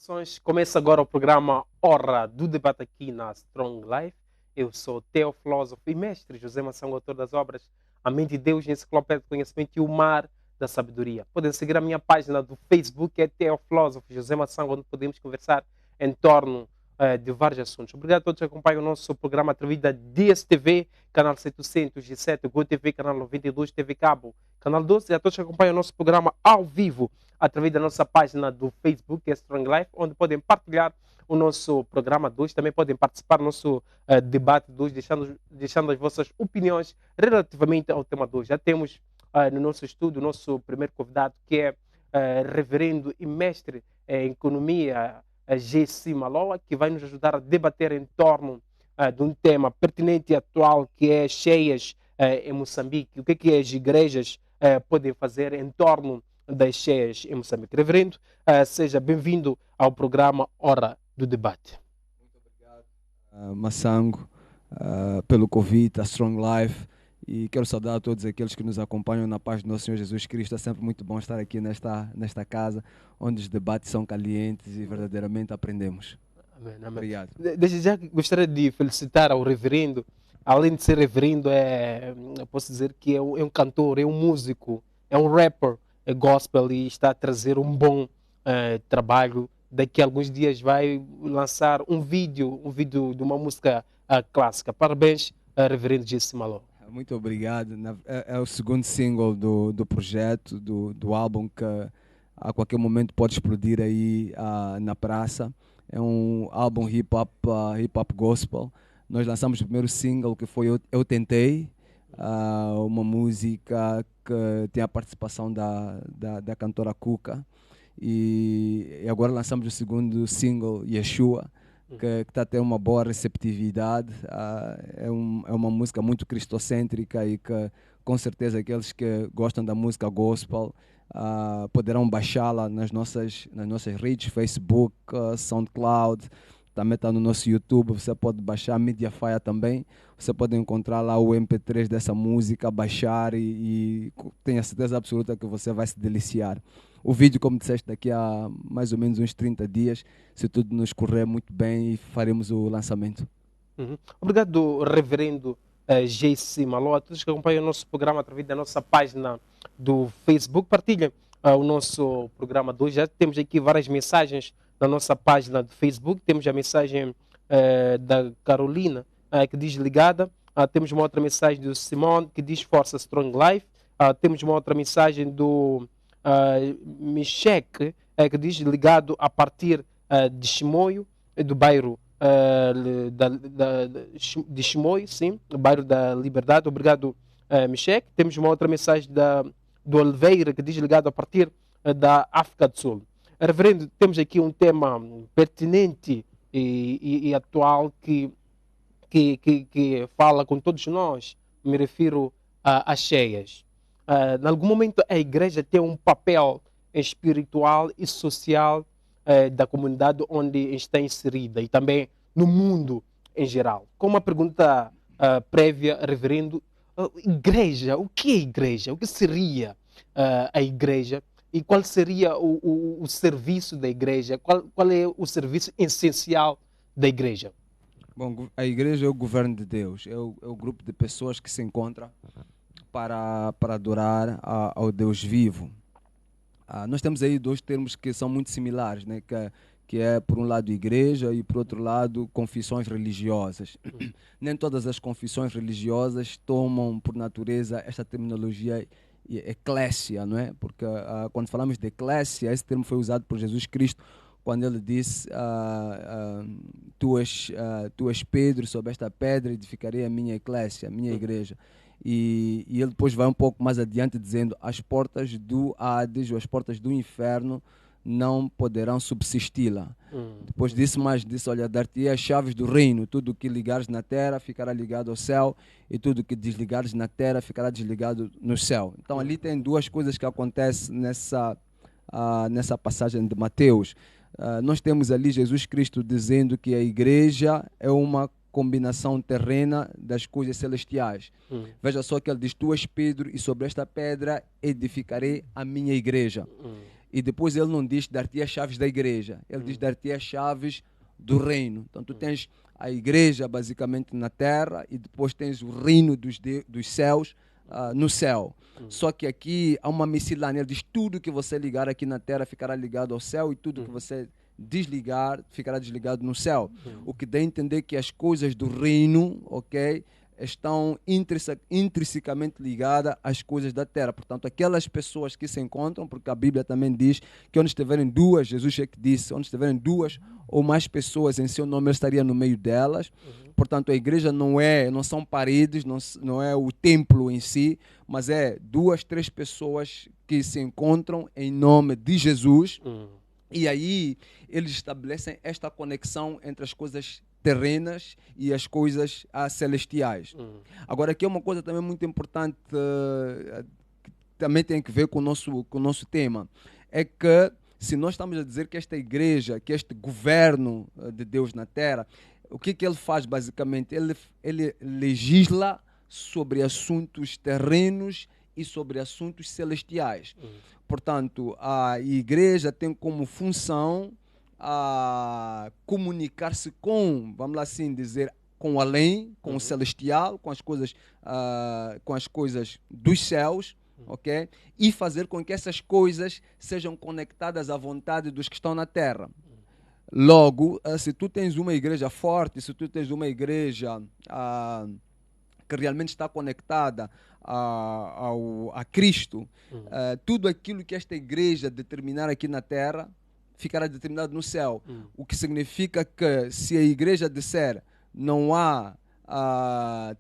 Saudações. Começa agora o programa Hora do Debate aqui na Strong Life. Eu sou Theo Filósofo e mestre José Mação, autor das obras A Mente de Deus, Enciclopédia do Conhecimento e o Mar da Sabedoria. Podem seguir a minha página do Facebook, é Theo Filósofo José Mação, onde podemos conversar em torno de vários assuntos. Obrigado a todos que acompanham o nosso programa através da DSTV, canal 707, GoTV, canal 92, TV Cabo, canal 12, e a todos que acompanham o nosso programa ao vivo através da nossa página do Facebook, que é Strong Life, onde podem partilhar o nosso programa 2, também podem participar do nosso debate 2, deixando as vossas opiniões relativamente ao tema 2. Já temos no nosso estudo o nosso primeiro convidado, que é reverendo e mestre em economia, G.C. Maloa, que vai nos ajudar a debater em torno de um tema pertinente e atual, que é cheias em Moçambique. O que as igrejas podem fazer em torno das cheias em Moçambique. Reverendo, seja bem-vindo ao programa Hora do Debate. Muito obrigado, Massango, pelo convite à Strong Life, e quero saudar a todos aqueles que nos acompanham na paz do nosso Senhor Jesus Cristo. É sempre muito bom estar aqui nesta casa, onde os debates são calientes e verdadeiramente aprendemos. Amém, amém. Obrigado. Desde já gostaria de felicitar ao reverendo. Além de ser reverendo, eu posso dizer que é um cantor, é um músico, é um rapper, é gospel, e está a trazer um bom trabalho. Daqui a alguns dias vai lançar um vídeo de uma música clássica. Parabéns, reverendo G.C. Maló. Muito obrigado. É o segundo single do projeto, do álbum, que a qualquer momento pode explodir aí na praça. É um álbum hip-hop gospel. Nós lançamos o primeiro single, que foi Eu Tentei, uma música que tem a participação da cantora Cuca. E agora lançamos o segundo single, Yeshua, que está a ter uma boa receptividade. É uma música muito cristocêntrica e que, com certeza, aqueles que gostam da música gospel poderão baixá-la nas nossas redes, Facebook, SoundCloud, também está no nosso YouTube. Você pode baixar a Mediafire também. Você pode encontrar lá o MP3 dessa música, baixar e tenho a certeza absoluta que você vai se deliciar. O vídeo, como disseste, daqui a mais ou menos uns 30 dias, se tudo nos correr muito bem, e faremos o lançamento. Obrigado, reverendo G.C. Maló. A todos que acompanham o nosso programa através da nossa página do Facebook, partilhem o nosso programa de hoje. Já temos aqui várias mensagens na nossa página do Facebook. Temos a mensagem da Carolina, que diz ligada. Temos uma outra mensagem do Simone, que diz força Strong Life. Temos uma outra mensagem do Michek, que diz ligado a partir de Chimoio, do bairro de Chimoio, sim, do bairro da Liberdade. Obrigado, Michek. Temos uma outra mensagem do Oliveira, que diz ligado a partir da África do Sul. Reverendo, temos aqui um tema pertinente e atual que fala com todos nós. Me refiro às cheias. Em algum momento a igreja tem um papel espiritual e social da comunidade onde está inserida e também no mundo em geral. Com uma pergunta prévia, reverendo, igreja, o que é igreja? O que seria a igreja? E qual seria o serviço da igreja? Qual é o serviço essencial da igreja? Bom, a igreja é o governo de Deus, é o grupo de pessoas que se encontra para adorar ao Deus vivo. Nós temos aí dois termos que são muito similares, né? Que é, por um lado, igreja e, por outro lado, confissões religiosas. Nem todas as confissões religiosas tomam, por natureza, esta terminologia eclésia, não é? Porque quando falamos de eclésia, esse termo foi usado por Jesus Cristo quando ele disse: tu és Pedro, sobre esta pedra edificarei a minha eclésia, a minha igreja. E ele depois vai um pouco mais adiante dizendo: as portas do Hades ou as portas do inferno não poderão subsisti-la. Depois disse: olha, dar-te as chaves do reino, tudo o que ligares na terra ficará ligado ao céu, e tudo o que desligares na terra ficará desligado no céu. Então ali tem duas coisas que acontecem nessa passagem de Mateus. Nós temos ali Jesus Cristo dizendo que a igreja é uma combinação terrena das coisas celestiais. Veja só que ele diz: tu és Pedro, e sobre esta pedra edificarei a minha igreja. e depois ele não diz dar-te as chaves da igreja, ele diz dar-te as chaves do reino. Então tu tens a igreja basicamente na terra e depois tens o reino dos céus no céu. Só que aqui há uma miscelânea, ele diz tudo que você ligar aqui na terra ficará ligado ao céu e tudo que você desligar ficará desligado no céu. O que dá a entender que as coisas do reino, ok, estão intrinsecamente ligadas às coisas da terra. Portanto, aquelas pessoas que se encontram, porque a Bíblia também diz que onde estiverem duas, Jesus é que disse, onde estiverem duas ou mais pessoas em seu nome, ele estaria no meio delas. Portanto, a igreja não são paredes, não é o templo em si, mas é 2, 3 pessoas que se encontram em nome de Jesus. E aí eles estabelecem esta conexão entre as coisas terrenas e as coisas celestiais. Agora, aqui é uma coisa também muito importante, que também tem que ver com o nosso tema, é que se nós estamos a dizer que esta igreja, que este governo de Deus na terra, o que ele faz basicamente? Ele legisla sobre assuntos terrenos e sobre assuntos celestiais. Portanto, a igreja tem como função comunicar-se com, vamos lá assim dizer, com o além, com o celestial, com as coisas dos céus, ok? E fazer com que essas coisas sejam conectadas à vontade dos que estão na terra. Logo, se tu tens uma igreja forte, se tu tens uma igreja que realmente está conectada a Cristo, tudo aquilo que esta igreja determinar aqui na terra ficará determinado no céu. O que significa que se a igreja disser não há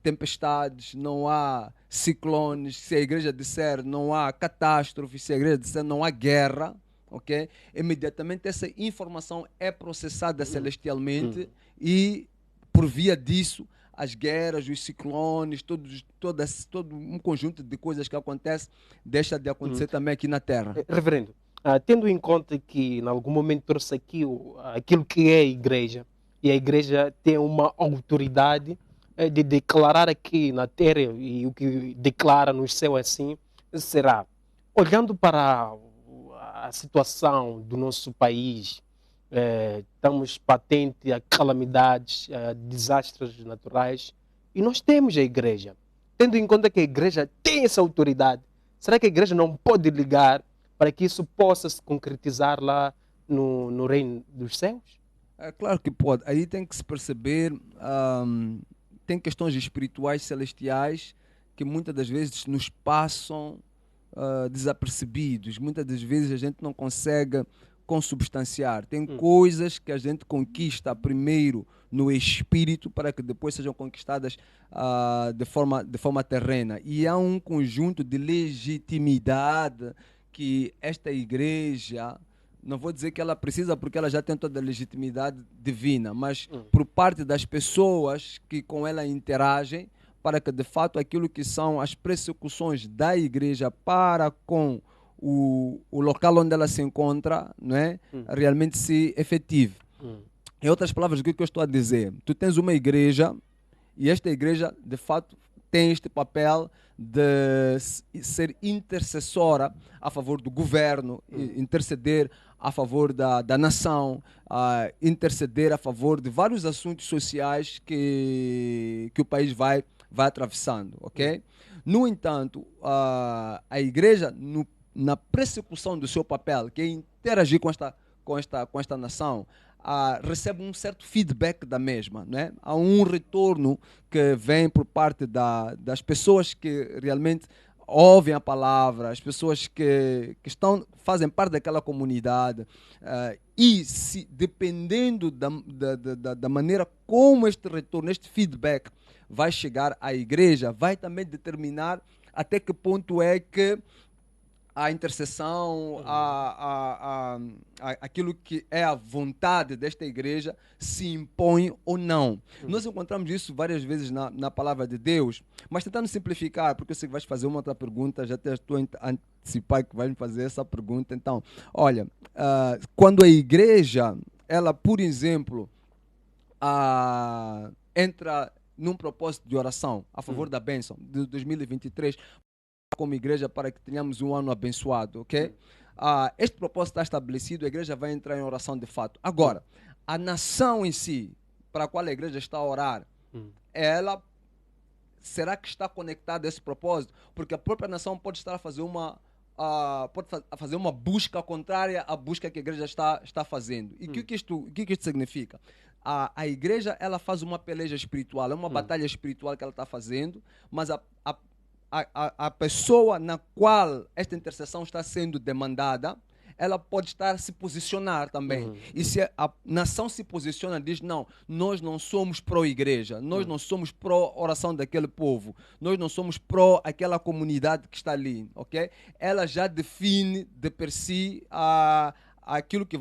tempestades, não há ciclones, se a igreja disser não há catástrofes, se a igreja disser não há guerra, ok? Imediatamente essa informação é processada celestialmente e por via disso as guerras, os ciclones, todo um conjunto de coisas que acontecem deixa de acontecer também aqui na Terra. Reverendo, tendo em conta que em algum momento trouxe aqui aquilo que é a igreja, e a igreja tem uma autoridade de declarar aqui na terra, e o que declara no céu assim será. Olhando para a situação do nosso país, estamos patente a calamidades, a desastres naturais, e nós temos a igreja. Tendo em conta que a igreja tem essa autoridade, será que a igreja não pode ligar para que isso possa se concretizar lá no reino dos céus? É claro que pode. Aí tem que se perceber, tem questões espirituais celestiais que muitas das vezes nos passam desapercebidos. Muitas das vezes a gente não consegue consubstanciar. Tem coisas que a gente conquista primeiro no espírito para que depois sejam conquistadas de forma terrena. E há um conjunto de legitimidade que esta igreja, não vou dizer que ela precisa porque ela já tem toda a legitimidade divina, mas por parte das pessoas que com ela interagem, para que de fato aquilo que são as persecuções da igreja para com o local onde ela se encontra, não é? Realmente se efetive. Em outras palavras, o que eu estou a dizer? Tu tens uma igreja e esta igreja de fato tem este papel de ser intercessora a favor do governo, interceder a favor da nação, interceder a favor de vários assuntos sociais que o país vai atravessando, ok? No entanto, a igreja, na persecução do seu papel, que é interagir com esta nação, recebe um certo feedback da mesma, né? Há um retorno que vem por parte das pessoas que realmente ouvem a palavra, as pessoas que fazem parte daquela comunidade, e dependendo da maneira como este retorno, este feedback vai chegar à igreja, vai também determinar até que ponto é que a intercessão, aquilo que é a vontade desta igreja se impõe ou não. Nós encontramos isso várias vezes na palavra de Deus, mas tentando simplificar, porque eu sei que vais fazer uma outra pergunta, já estou a antecipar que vais me fazer essa pergunta. Então, olha, quando a igreja, ela, por exemplo, entra num propósito de oração a favor da bênção de 2023, como igreja, para que tenhamos um ano abençoado, ok? este propósito está estabelecido, a igreja vai entrar em oração de fato. Agora, a nação em si, para a qual a igreja está a orar, ela será que está conectada a esse propósito? Porque a própria nação pode estar a fazer fazer uma busca contrária à busca que a igreja está fazendo. E o que isto significa? A igreja, ela faz uma peleja espiritual, é uma batalha espiritual que ela está fazendo, mas a pessoa na qual esta intercessão está sendo demandada, ela pode estar a se posicionar também. E se a nação se posiciona, diz, não, nós não somos pró-igreja, nós não somos pró-oração daquele povo, nós não somos pró aquela comunidade que está ali, ok? Ela já define de per si aquilo que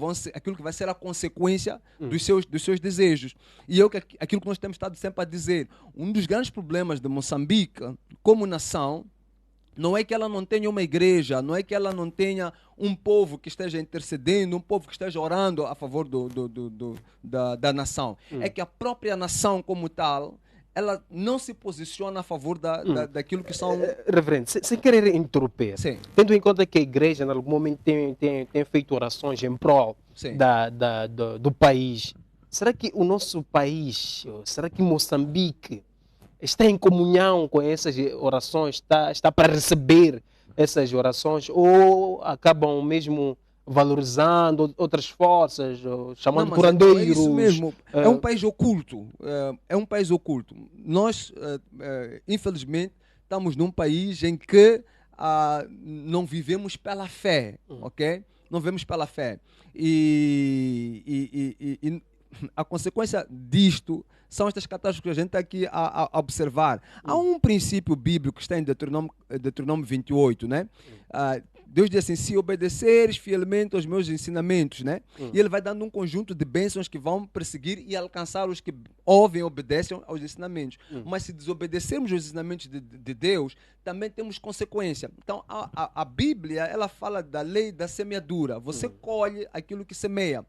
vai ser a consequência dos seus desejos. E aquilo que nós temos estado sempre a dizer, um dos grandes problemas de Moçambique, como nação, não é que ela não tenha uma igreja, não é que ela não tenha um povo que esteja intercedendo, um povo que esteja orando a favor da nação. É que a própria nação como tal, ela não se posiciona a favor daquilo que são... Reverendo, sem querer interromper, Sim. tendo em conta que a igreja, em algum momento, tem feito orações em prol do país, será que o nosso país, será que Moçambique está em comunhão com essas orações, está para receber essas orações, ou acabam mesmo valorizando outras forças, chamando curandeiros? É isso mesmo, é um país oculto, Nós, infelizmente, estamos num país em que não vivemos pela fé, ok? Não vivemos pela fé. E a consequência disto são estas catástrofes que a gente está aqui a observar. Há um princípio bíblico que está em Deuteronômio 28, né? Deus diz assim, se obedeceres fielmente aos meus ensinamentos, né? E ele vai dando um conjunto de bênçãos que vão perseguir e alcançar os que ouvem e obedecem aos ensinamentos. Mas se desobedecermos os ensinamentos de Deus, também temos consequência. Então, a Bíblia, ela fala da lei da semeadura. Você colhe aquilo que semeia.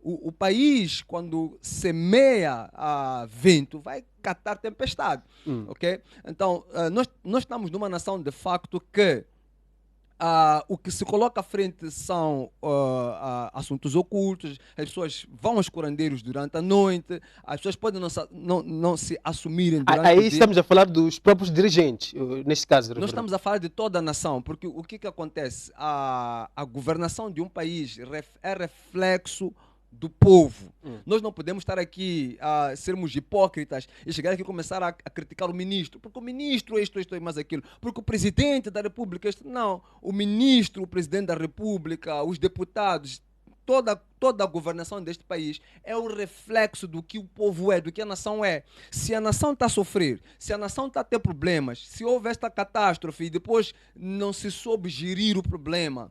O país, quando semeia vento, vai catar tempestade. Okay? Então, nós estamos numa nação, de facto, que o que se coloca à frente são assuntos ocultos, as pessoas vão aos curandeiros durante a noite, as pessoas podem não se assumirem durante o dia. Aí estamos a falar dos próprios dirigentes, neste caso. Nós estamos a falar de toda a nação, porque o que acontece? A governação de um país é reflexo do povo. Nós não podemos estar aqui a sermos hipócritas e chegar aqui e começar a criticar o ministro, porque o ministro isto e mais aquilo, porque o presidente da república não, o ministro, o presidente da república, os deputados, toda a governação deste país é o reflexo do que o povo é, do que a nação é. Se a nação está a sofrer, se a nação está a ter problemas, se houve esta catástrofe e depois não se soube gerir o problema,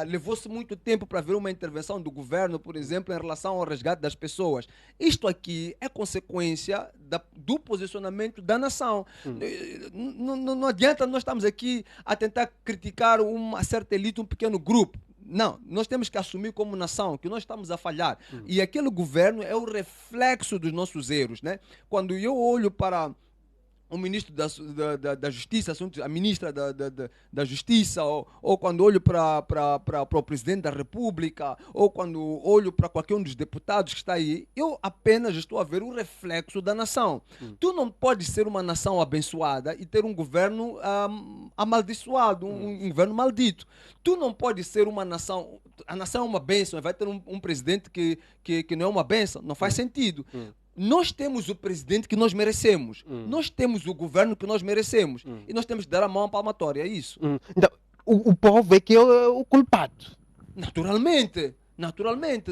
levou-se muito tempo para ver uma intervenção do governo, por exemplo, em relação ao resgate das pessoas. Isto aqui é consequência do posicionamento da nação. Não adianta nós estamos aqui a tentar criticar uma certa elite, um pequeno grupo. Não, nós temos que assumir como nação que nós estamos a falhar. E aquele governo é o reflexo dos nossos erros, né? Quando eu olho para o ministro da Justiça, a ministra da Justiça, ou quando olho para o presidente da República, ou quando olho para qualquer um dos deputados que está aí, eu apenas estou a ver o reflexo da nação. Tu não podes ser uma nação abençoada e ter um governo amaldiçoado, um governo maldito. Tu não podes ser uma nação... A nação é uma bênção, vai ter um presidente que não é uma bênção. Não faz sentido. Nós temos o presidente que nós merecemos. Nós temos o governo que nós merecemos. E nós temos que dar a mão à palmatória, é isso. Então, o povo é que é o culpado. Naturalmente.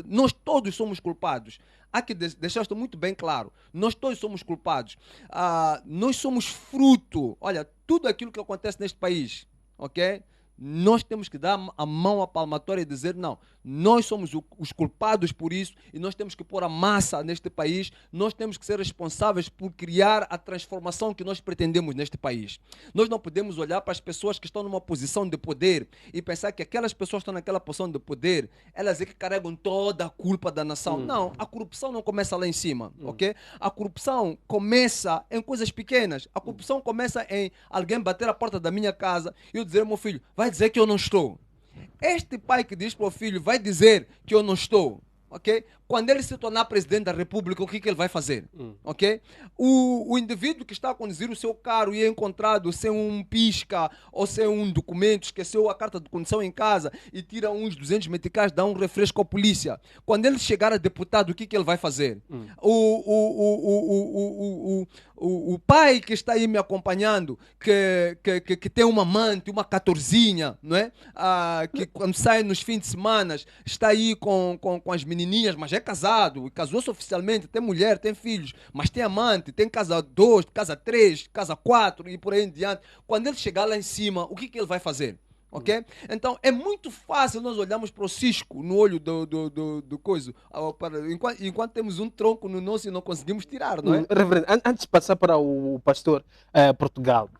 Nós todos somos culpados. Há que deixar isto muito bem claro. Nós todos somos culpados. Nós somos fruto. Olha, tudo aquilo que acontece neste país, ok? Nós temos que dar a mão à palmatória e dizer, não, nós somos os culpados por isso e nós temos que pôr a massa neste país, nós temos que ser responsáveis por criar a transformação que nós pretendemos neste país. Nós não podemos olhar para as pessoas que estão numa posição de poder e pensar que aquelas pessoas que estão naquela posição de poder, elas é que carregam toda a culpa da nação. Não, a corrupção não começa lá em cima, ok? A corrupção começa em coisas pequenas. A corrupção começa em alguém bater a porta da minha casa e eu dizer, meu filho, vai dizer que eu não estou. este pai que diz para o filho, vai dizer que eu não estou, ok? Quando ele se tornar presidente da República, o que ele vai fazer? Ok? O indivíduo que está a conduzir o seu carro e é encontrado sem um pisca ou sem um documento, esqueceu a carta de condução em casa e tira uns 200 meticais, dá um refresco à polícia. Quando ele chegar a deputado, o que ele vai fazer? O pai que está aí me acompanhando, que tem uma amante, uma catorzinha, não é? Que quando sai nos fins de semana está aí com as menininhas, mas é casado, casou-se oficialmente, tem mulher, tem filhos, mas tem amante, tem casa 2, casa 3, casa 4 e por aí em diante. Quando ele chegar lá em cima, o que ele vai fazer? Ok? Então é muito fácil nós olharmos para o cisco no olho do coisa, enquanto temos um tronco no nosso e não conseguimos tirar, não é? Reverendo, antes de passar para o pastor Portugal,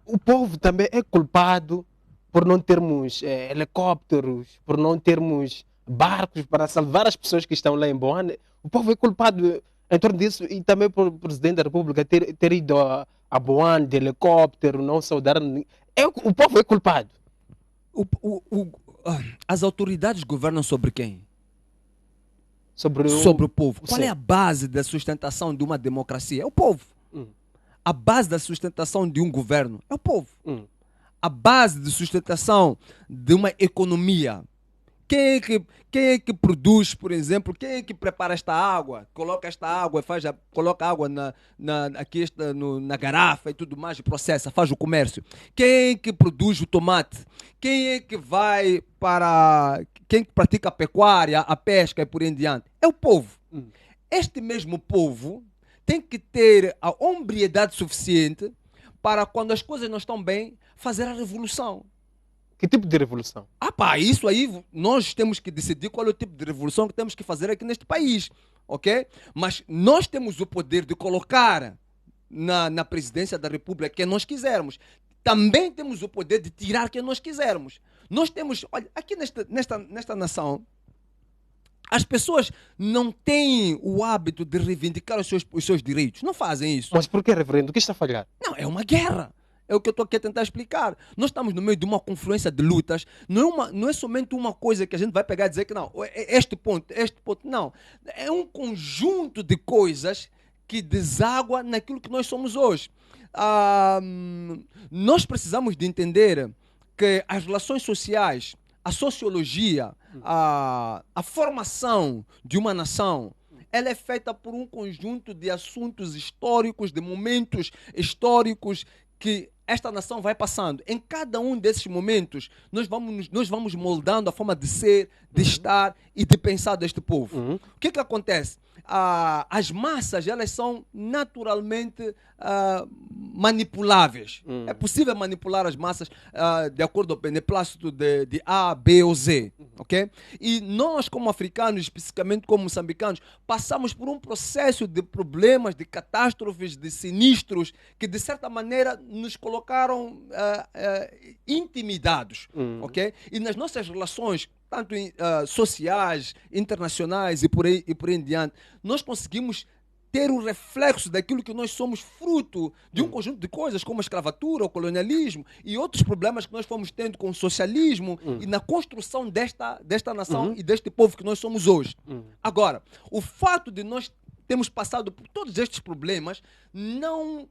o povo também é culpado por não termos helicópteros, por não termos barcos para salvar as pessoas que estão lá em Boane. O povo é culpado em torno disso e também por o presidente da República ter ido a Boane de helicóptero, não saudar ninguém. O povo é culpado. As autoridades governam sobre quem? Sobre o povo. Qual Sim. é a base da sustentação de uma democracia? É o povo. A base da sustentação de um governo é o povo. A base de sustentação de uma economia. Quem é que produz, por exemplo, quem é que prepara esta água, coloca esta água, coloca água na garrafa e tudo mais, e processa, faz o comércio? Quem é que produz o tomate? Quem é que quem pratica a pecuária, a pesca e por aí em diante? É o povo. Este mesmo povo tem que ter a hombridade suficiente para, quando as coisas não estão bem, fazer a revolução. Que tipo de revolução? Isso aí nós temos que decidir qual é o tipo de revolução que temos que fazer aqui neste país, ok? Mas nós temos o poder de colocar na presidência da República quem nós quisermos. Também temos o poder de tirar quem nós quisermos. Nós temos, olha, aqui nesta nação, as pessoas não têm o hábito de reivindicar os seus direitos. Não fazem isso. Mas por que, reverendo? O que está a falhar? Não, é uma guerra. É o que eu estou aqui a tentar explicar. Nós estamos no meio de uma confluência de lutas. Não é somente uma coisa que a gente vai pegar e dizer que não, este ponto, não. É um conjunto de coisas que deságua naquilo que nós somos hoje. Nós precisamos de entender que as relações sociais, a sociologia, a formação de uma nação, ela é feita por um conjunto de assuntos históricos, de momentos históricos que esta nação vai passando. Em cada um desses momentos, nós vamos moldando a forma de ser, de estar e de pensar deste povo. O que acontece? As massas, elas são naturalmente manipuláveis. É possível manipular as massas de acordo com o beneplácito de A, B ou Z. Ok? E nós, como africanos, especificamente como moçambicanos, passamos por um processo de problemas, de catástrofes, de sinistros, que de certa maneira nos colocaram intimidados. Ok? E nas nossas relações, tanto sociais, internacionais e por aí em diante, nós conseguimos ter um reflexo daquilo que nós somos fruto de um conjunto de coisas, como a escravatura, o colonialismo e outros problemas que nós fomos tendo com o socialismo e na construção desta nação e deste povo que nós somos hoje. Agora, o fato de nós termos passado por todos estes problemas não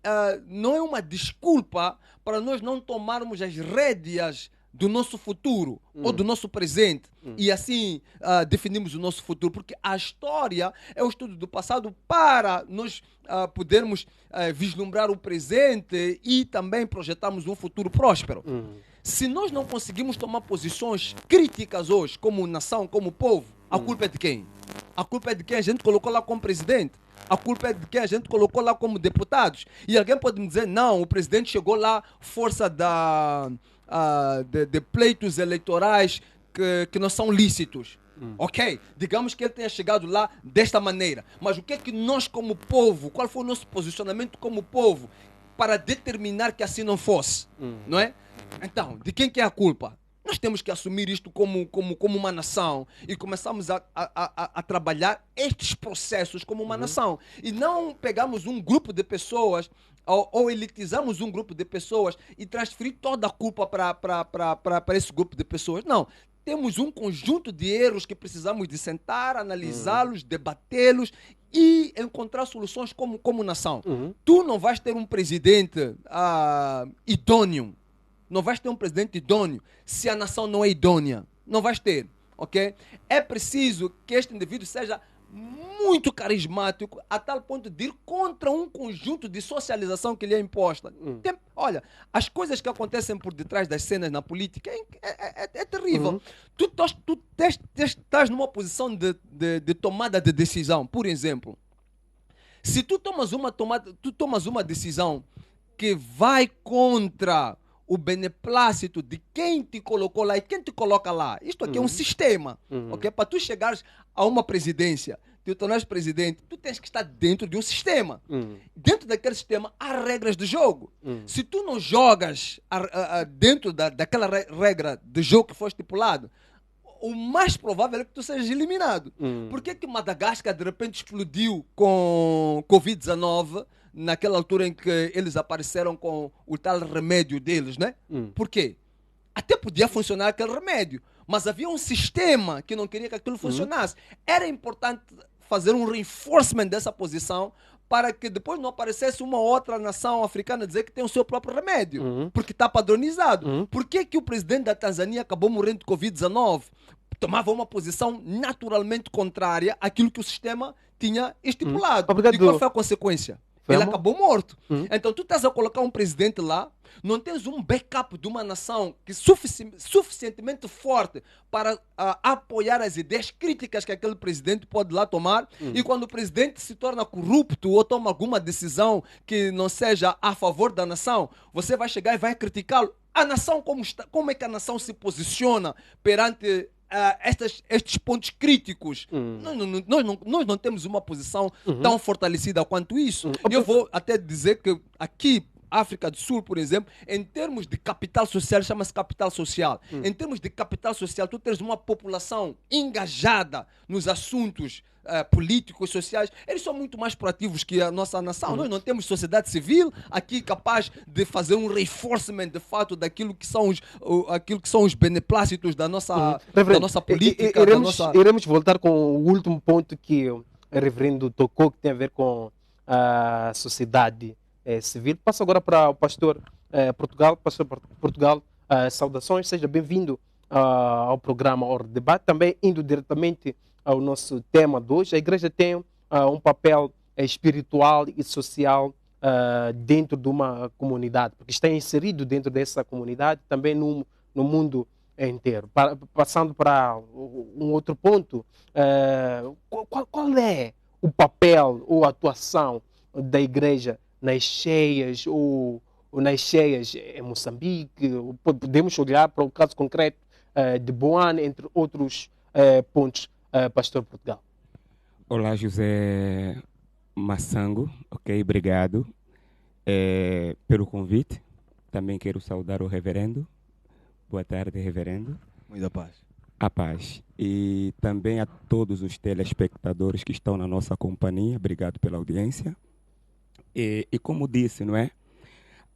é uma desculpa para nós não tomarmos as rédeas do nosso futuro ou do nosso presente e assim definimos o nosso futuro, porque a história é o estudo do passado para nós podermos vislumbrar o presente e também projetarmos um futuro próspero. Se nós não conseguimos tomar posições críticas hoje como nação, como povo, a culpa é de quem? A culpa é de quem a gente colocou lá como presidente. A culpa é de quem a gente colocou lá como deputados. E alguém pode me dizer, não, o presidente chegou lá força de pleitos eleitorais que não são lícitos. Ok, digamos que ele tenha chegado lá desta maneira. Mas o que é que nós como povo, qual foi o nosso posicionamento como povo para determinar que assim não fosse? Não é? Então, de quem que é a culpa? Nós temos que assumir isto como uma nação e começarmos a trabalhar estes processos como uma nação. E não pegarmos um grupo de pessoas ou elitizamos um grupo de pessoas e transferir toda a culpa para esse grupo de pessoas. Não. Temos um conjunto de erros que precisamos de sentar, analisá-los, debatê-los e encontrar soluções como nação. Tu não vais ter um presidente idôneo. Não vais ter um presidente idôneo se a nação não é idônea. Não vais ter, ok? É preciso que este indivíduo seja muito carismático a tal ponto de ir contra um conjunto de socialização que lhe é imposta. Olha, as coisas que acontecem por detrás das cenas na política é terrível. Tu estás numa posição de tomada de decisão. Por exemplo, se tu tomas uma decisão que vai contra o beneplácito de quem te colocou lá e quem te coloca lá. Isto aqui é um sistema. Okay? Para tu chegares a uma presidência, te tornares presidente, tu tens que estar dentro de um sistema. Dentro daquele sistema, há regras de jogo. Se tu não jogas dentro daquela regra de jogo que foi estipulado, o mais provável é que tu sejas eliminado. Por que Madagascar de repente explodiu com Covid-19 naquela altura em que eles apareceram com o tal remédio deles, né? Por quê? Até podia funcionar aquele remédio, mas havia um sistema que não queria que aquilo funcionasse. Era importante fazer um reinforcement dessa posição para que depois não aparecesse uma outra nação africana dizer que tem o seu próprio remédio, porque está padronizado. Por que o presidente da Tanzânia acabou morrendo de Covid-19? Tomava uma posição naturalmente contrária àquilo que o sistema tinha estipulado. E qual foi a consequência? Ele acabou morto. Então tu estás a colocar um presidente lá, não tens um backup de uma nação que suficientemente forte para apoiar as ideias críticas que aquele presidente pode lá tomar. E quando o presidente se torna corrupto ou toma alguma decisão que não seja a favor da nação, você vai chegar e vai criticá-lo. A nação, como é que a nação se posiciona perante estes pontos críticos? Nós não temos uma posição tão fortalecida quanto isso. Eu vou até dizer que aqui, África do Sul, por exemplo, em termos de capital social, chama-se capital social. Em termos de capital social, tu tens uma população engajada nos assuntos políticos, sociais. Eles são muito mais proativos que a nossa nação. Nós não temos sociedade civil aqui capaz de fazer um reinforcement de fato daquilo que são os beneplácitos da nossa política. Iremos voltar com o último ponto que o reverendo tocou, que tem a ver com a sociedade civil. Passo agora para o pastor Portugal. Pastor Portugal, saudações, seja bem-vindo ao programa Hora de Debate. Também indo diretamente ao nosso tema de hoje, a igreja tem um papel espiritual e social dentro de uma comunidade, porque está inserido dentro dessa comunidade, também no mundo inteiro. Passando para um outro ponto, qual é o papel ou a atuação da igreja nas cheias ou nas cheias em Moçambique? Podemos olhar para o caso concreto de Boane, entre outros pontos. Pastor Portugal. Olá, José Massango. Ok, obrigado pelo convite. Também quero saudar o reverendo. Boa tarde, reverendo. Muita paz. A paz. E também a todos os telespectadores que estão na nossa companhia. Obrigado pela audiência. E como disse, não é?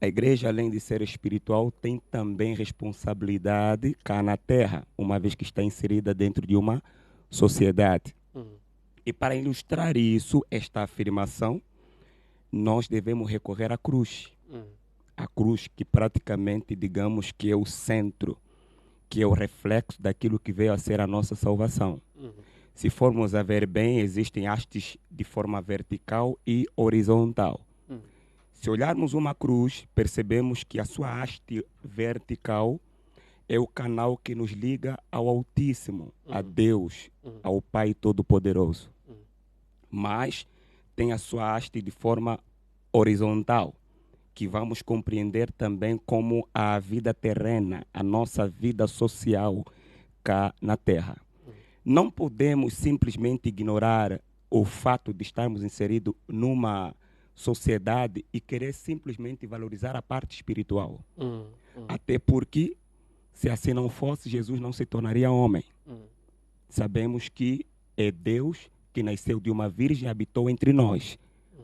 A igreja, além de ser espiritual, tem também responsabilidade cá na terra, uma vez que está inserida dentro de uma sociedade. E para ilustrar isso, esta afirmação, nós devemos recorrer à cruz. A cruz que praticamente, digamos, que é o centro, que é o reflexo daquilo que veio a ser a nossa salvação. Se formos a ver bem, existem hastes de forma vertical e horizontal. Se olharmos uma cruz, percebemos que a sua haste vertical é o canal que nos liga ao Altíssimo, a Deus, ao Pai Todo-Poderoso. Mas tem a sua haste de forma horizontal, que vamos compreender também como a vida terrena, a nossa vida social cá na Terra. Não podemos simplesmente ignorar o fato de estarmos inseridos numa sociedade e querer simplesmente valorizar a parte espiritual. Até porque Se assim não fosse, Jesus não se tornaria homem. Sabemos que é Deus que nasceu de uma virgem e habitou entre nós.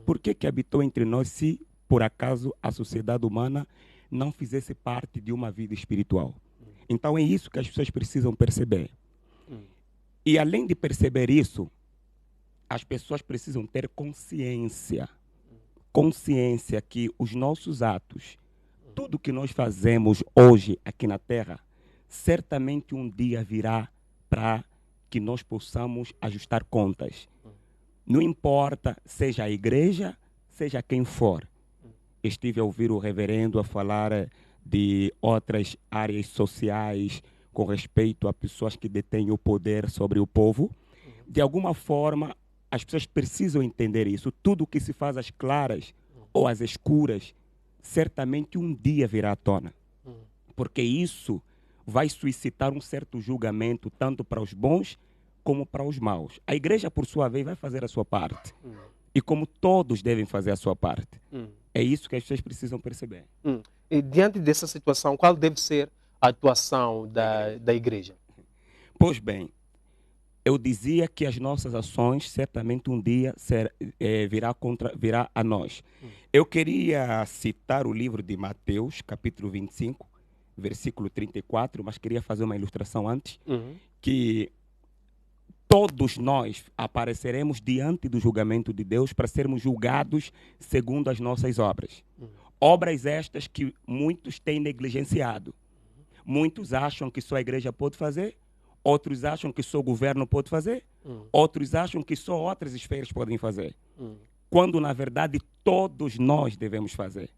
Por que habitou entre nós se, por acaso, a sociedade humana não fizesse parte de uma vida espiritual? Então é isso que as pessoas precisam perceber. E além de perceber isso, as pessoas precisam ter consciência. Consciência que os nossos atos, tudo que nós fazemos hoje aqui na Terra, certamente um dia virá para que nós possamos ajustar contas. Não importa, seja a igreja, seja quem for. Estive a ouvir o reverendo a falar de outras áreas sociais com respeito a pessoas que detêm o poder sobre o povo. De alguma forma, as pessoas precisam entender isso. Tudo que se faz às claras ou às escuras, certamente um dia virá à tona. Porque isso vai suscitar um certo julgamento, tanto para os bons como para os maus. A igreja, por sua vez, vai fazer a sua parte. E como todos devem fazer a sua parte. É isso que as pessoas precisam perceber. E diante dessa situação, qual deve ser a atuação da igreja? Pois bem, eu dizia que as nossas ações certamente um dia virá a nós. Eu queria citar o livro de Mateus, capítulo 25, versículo 34, mas queria fazer uma ilustração antes, que todos nós apareceremos diante do julgamento de Deus para sermos julgados segundo as nossas obras. Obras estas que muitos têm negligenciado. Muitos acham que só a igreja pode fazer, outros acham que só o governo pode fazer, outros acham que só outras esferas podem fazer. Quando, na verdade, todos nós devemos fazer.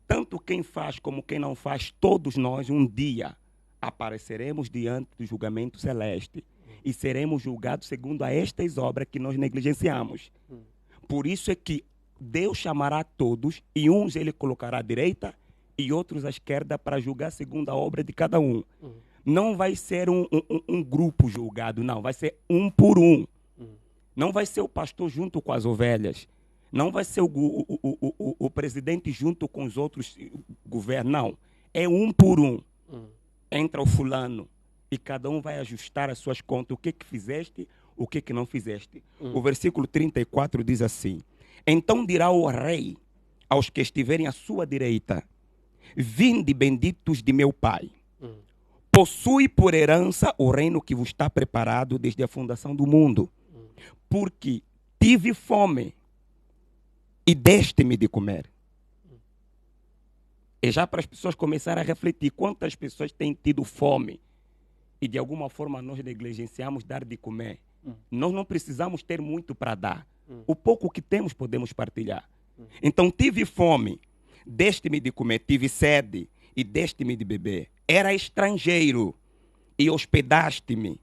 Tanto quem faz como quem não faz, todos nós, um dia, apareceremos diante do julgamento celeste e seremos julgados segundo a estas obras que nós negligenciamos. Por isso é que Deus chamará todos e uns ele colocará à direita e outros à esquerda para julgar segundo a obra de cada um. Não vai ser um grupo julgado, não. Vai ser um por um. Não vai ser o pastor junto com as ovelhas. Não vai ser o presidente junto com os outros governos, não. É um por um. Entra o fulano e cada um vai ajustar as suas contas. O que fizeste, o que não fizeste. O versículo 34 diz assim: então dirá o rei aos que estiverem à sua direita: vinde benditos de meu Pai. Possui por herança o reino que vos está preparado desde a fundação do mundo. Porque tive fome e deste-me de comer. É já para as pessoas começarem a refletir quantas pessoas têm tido fome e de alguma forma nós negligenciamos dar de comer. Nós não precisamos ter muito para dar. O pouco que temos podemos partilhar. Então tive fome, deste-me de comer, tive sede e deste-me de beber. Era estrangeiro e hospedaste-me.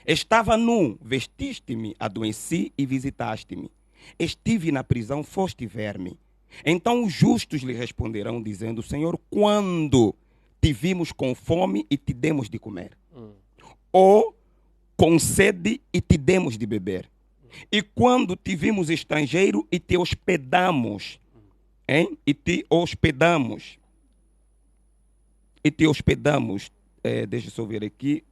Estava nu, vestiste-me, adoeci e visitaste-me. Estive na prisão, foste ver-me. Então os justos lhe responderão, dizendo: Senhor, quando te vimos com fome e te demos de comer? Ou com sede e te demos de beber? E quando te vimos estrangeiro e te hospedamos? E te hospedamos. Deixa eu só ver aqui.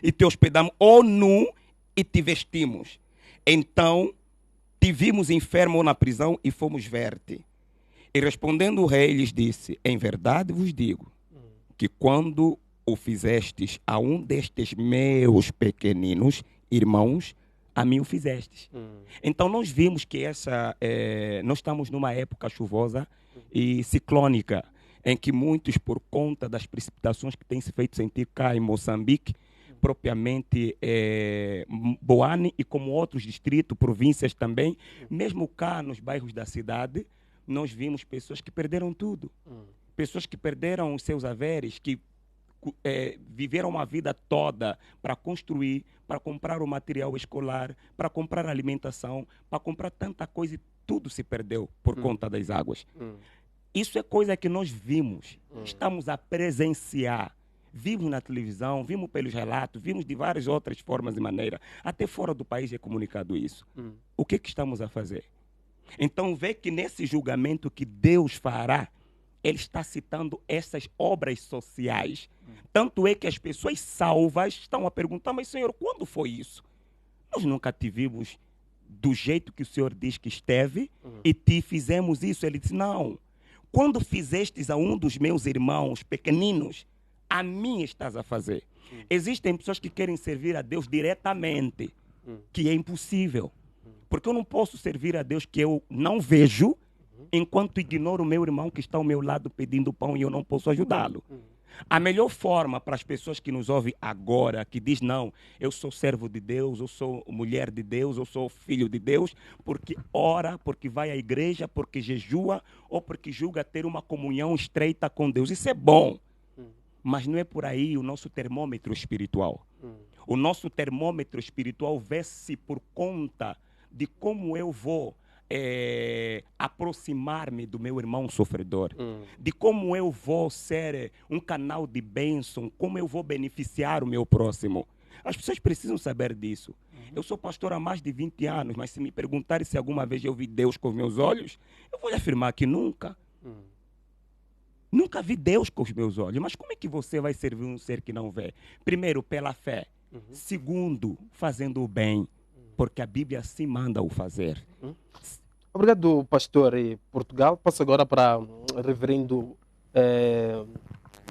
E te hospedamos, ou nu, e te vestimos. Então, te vimos enfermo ou na prisão e fomos ver-te. E respondendo o rei, lhes disse: em verdade vos digo, que quando o fizestes a um destes meus pequeninos irmãos, a mim o fizestes. Então, nós vimos que nós estamos numa época chuvosa e ciclônica, em que muitos, por conta das precipitações que têm se feito sentir cá em Moçambique, propriamente Boane e como outros distritos, províncias também, mesmo cá nos bairros da cidade, nós vimos pessoas que perderam tudo. Pessoas que perderam os seus haveres, que viveram uma vida toda para construir, para comprar o material escolar, para comprar alimentação, para comprar tanta coisa e tudo se perdeu por conta das águas. Isso é coisa que nós vimos, estamos a presenciar. Vimos na televisão, vimos pelos relatos, vimos de várias outras formas e maneiras. Até fora do país é comunicado isso. O que estamos a fazer? Então vê que nesse julgamento que Deus fará, ele está citando essas obras sociais. Tanto é que as pessoas salvas estão a perguntar, mas Senhor, quando foi isso? Nós nunca te vimos do jeito que o Senhor diz que esteve e te fizemos isso. Ele disse, não. Quando fizestes a um dos meus irmãos pequeninos, a mim estás a fazer. Existem pessoas que querem servir a Deus diretamente, que é impossível. Porque eu não posso servir a Deus que eu não vejo, enquanto ignoro o meu irmão que está ao meu lado pedindo pão e eu não posso ajudá-lo. A melhor forma para as pessoas que nos ouvem agora, que diz, não, eu sou servo de Deus, eu sou mulher de Deus, eu sou filho de Deus, porque ora, porque vai à igreja, porque jejua, ou porque julga ter uma comunhão estreita com Deus. Isso é bom, mas não é por aí o nosso termômetro espiritual. O nosso termômetro espiritual vê-se por conta de como eu vou aproximar-me do meu irmão sofredor, de como eu vou ser um canal de bênção, como eu vou beneficiar o meu próximo. As pessoas precisam saber disso. Eu sou pastor há mais de 20 anos, mas se me perguntarem se alguma vez eu vi Deus com os meus olhos, eu vou lhe afirmar que nunca. Nunca vi Deus com os meus olhos. Mas como é que você vai servir um ser que não vê? Primeiro, pela fé. Segundo, fazendo o bem. Porque a Bíblia assim manda o fazer. Obrigado, pastor Portugal. Passo agora para o reverendo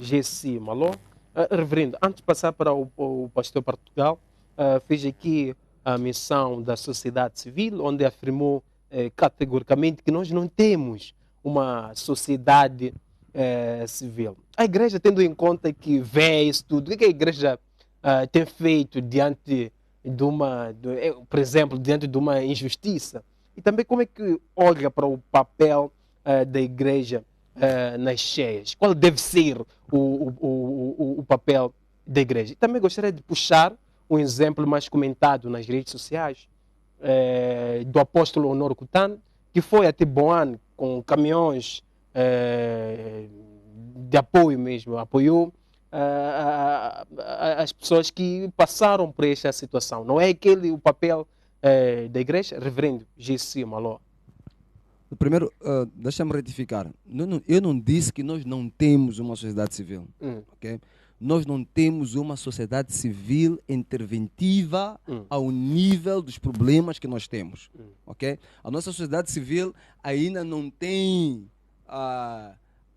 Gessi Maló. Reverendo, antes de passar para o pastor Portugal, fez aqui a menção da sociedade civil, onde afirmou categoricamente que nós não temos uma sociedade civil. A igreja, tendo em conta que vê isso tudo, o que a igreja tem feito diante de uma, por exemplo, diante de uma injustiça? E também como é que olha para o papel da igreja nas cheias? Qual deve ser o papel da igreja? E também gostaria de puxar um exemplo mais comentado nas redes sociais do apóstolo Honor Kutano, que foi até Boane com caminhões de apoio mesmo, apoiou as pessoas que passaram por esta situação. Não é aquele o papel da igreja? Reverendo Gessi Maló. Primeiro, deixa-me retificar. Eu não disse que nós não temos uma sociedade civil. Okay? Nós não temos uma sociedade civil interventiva ao nível dos problemas que nós temos. Okay? A nossa sociedade civil ainda não tem a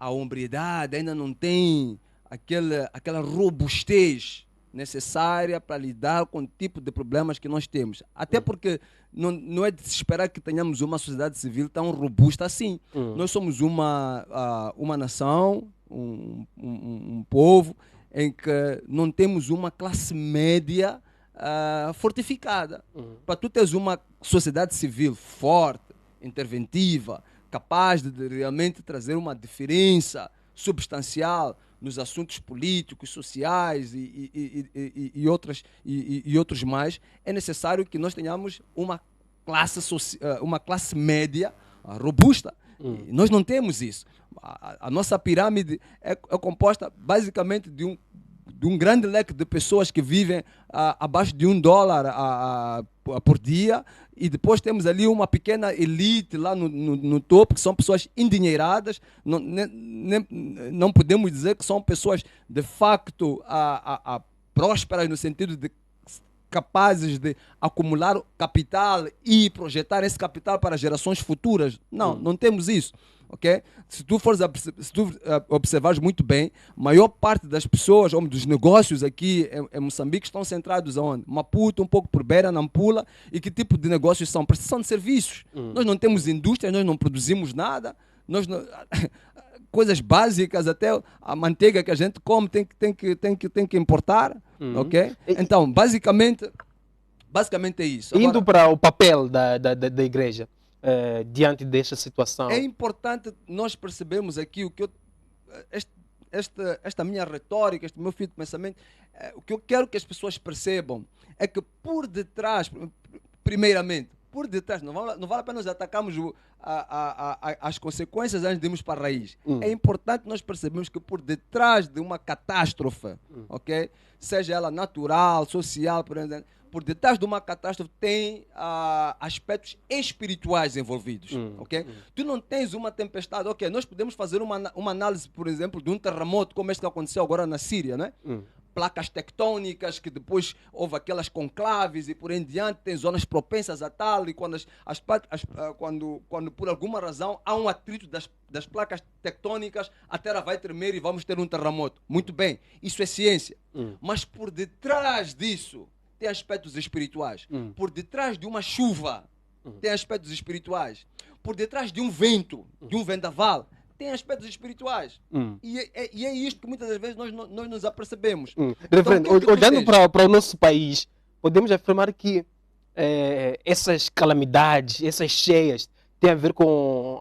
hombridade, ainda não tem aquela robustez necessária para lidar com o tipo de problemas que nós temos. Até porque não é de se esperar que tenhamos uma sociedade civil tão robusta assim. Nós somos uma nação, um povo, em que não temos uma classe média fortificada. Para tu teres uma sociedade civil forte, interventiva, capaz de realmente trazer uma diferença substancial nos assuntos políticos, sociais e outros mais, é necessário que nós tenhamos uma classe média robusta. Nós não temos isso. A nossa pirâmide é composta basicamente de um grande leque de pessoas que vivem abaixo de $1 por dia, e depois temos ali uma pequena elite lá no topo, que são pessoas endinheiradas. Não podemos dizer que são pessoas de facto prósperas, no sentido de capazes de acumular capital e projetar esse capital para gerações futuras. Não temos isso. Okay? Se tu observares muito bem, a maior parte das pessoas, ou dos negócios aqui em Moçambique, estão centrados aonde? Maputo, um pouco por Beira, Nampula. E que tipo de negócios são? Prestação de serviços. Nós não temos indústria, nós não produzimos nada. Coisas básicas, até a manteiga que a gente come tem que importar. Okay? Então, basicamente é isso. Indo para o papel da igreja diante desta situação. É importante nós percebermos aqui esta minha retórica, este meu fio de pensamento. O que eu quero que as pessoas percebam é que por detrás, primeiramente, não vale a pena nós atacarmos as consequências antes de irmos para a raiz. É importante nós percebermos que por detrás de uma catástrofe, okay, seja ela natural, social, por exemplo, por detrás de uma catástrofe tem aspectos espirituais envolvidos, ok? Tu não tens uma tempestade, ok? Nós podemos fazer uma análise, por exemplo, de um terremoto como este que aconteceu agora na Síria, né? Placas tectônicas, que depois houve aquelas conclaves e por aí em diante, tem zonas propensas a tal, e quando, quando por alguma razão há um atrito das placas tectônicas, a Terra vai tremer e vamos ter um terremoto. Muito bem, isso é ciência. Mas por detrás disso tem aspectos espirituais. Por detrás de uma chuva tem aspectos espirituais. Por detrás de um vento, de um vendaval, tem aspectos espirituais. E é isto que muitas das vezes nós nos apercebemos. Reverendo, Então, olhando para o nosso país, podemos afirmar que essas calamidades, essas cheias, têm a ver com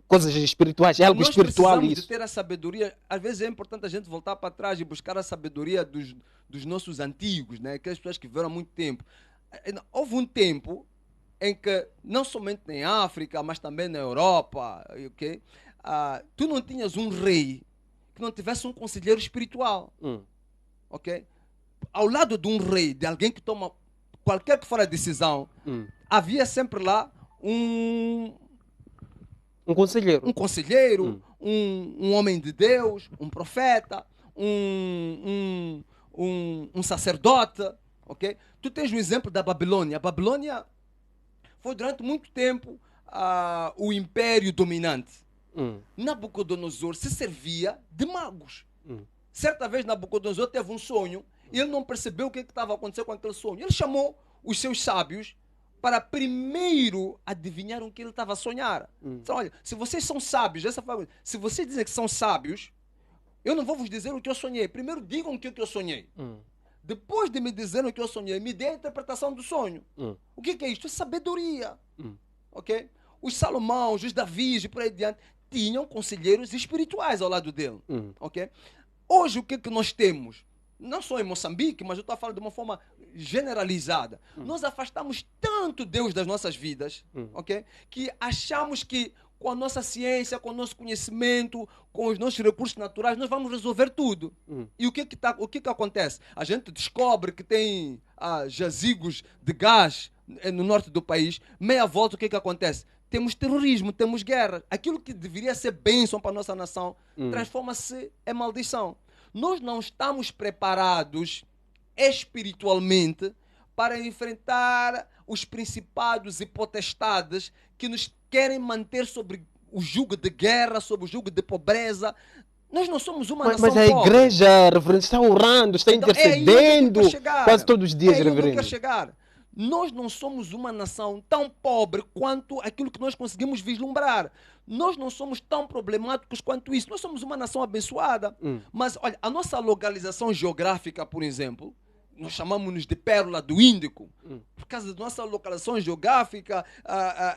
coisas espirituais, é algo nós espiritual precisamos isso. de ter a sabedoria. Às vezes é importante a gente voltar para trás e buscar a sabedoria dos nossos antigos, né? Aquelas pessoas que viveram há muito tempo. Houve um tempo em que, não somente em África, mas também na Europa, ok? Tu não tinhas um rei que não tivesse um conselheiro espiritual, ok? Ao lado de um rei, de alguém que toma qualquer que for a decisão, havia sempre lá um conselheiro, um homem de Deus, um profeta, um sacerdote, ok? Tu tens o exemplo da Babilônia. A Babilônia foi durante muito tempo o império dominante. Nabucodonosor se servia de magos. Certa vez Nabucodonosor teve um sonho e ele não percebeu o que estava acontecendo com aquele sonho. Ele chamou os seus sábios para primeiro adivinhar o que ele estava a sonhar. Então, olha, se vocês são sábios, se vocês dizem que são sábios, eu não vou vos dizer o que eu sonhei. Primeiro digam o que eu sonhei. Depois de me dizer o que eu sonhei, me dê a interpretação do sonho. O que é isto? É sabedoria. Ok? Os Salomão, os Davis e por aí adiante tinham conselheiros espirituais ao lado dele. Ok? Hoje o que nós temos? Não só em Moçambique, mas eu estou a falar de uma forma generalizada. Nós afastamos tanto Deus das nossas vidas, ok? Que achamos que com a nossa ciência, com o nosso conhecimento, com os nossos recursos naturais, nós vamos resolver tudo. E o que acontece? A gente descobre que tem jazigos de gás no norte do país, meia volta o que acontece? Temos terrorismo, temos guerra. Aquilo que deveria ser bênção para a nossa nação transforma-se em maldição. Nós não estamos preparados espiritualmente para enfrentar os principados e potestades que nos querem manter sobre o jugo de guerra, sobre o jugo de pobreza. Nós não somos uma nação pobre. Mas a igreja, reverendo, está orando, está intercedendo quase todos os dias, reverendo. Nós não somos uma nação tão pobre quanto aquilo que nós conseguimos vislumbrar. Nós não somos tão problemáticos quanto isso. Nós somos uma nação abençoada. Mas, olha, a nossa localização geográfica, por exemplo, nós chamamos-nos de Pérola do Índico. Por causa da nossa localização geográfica,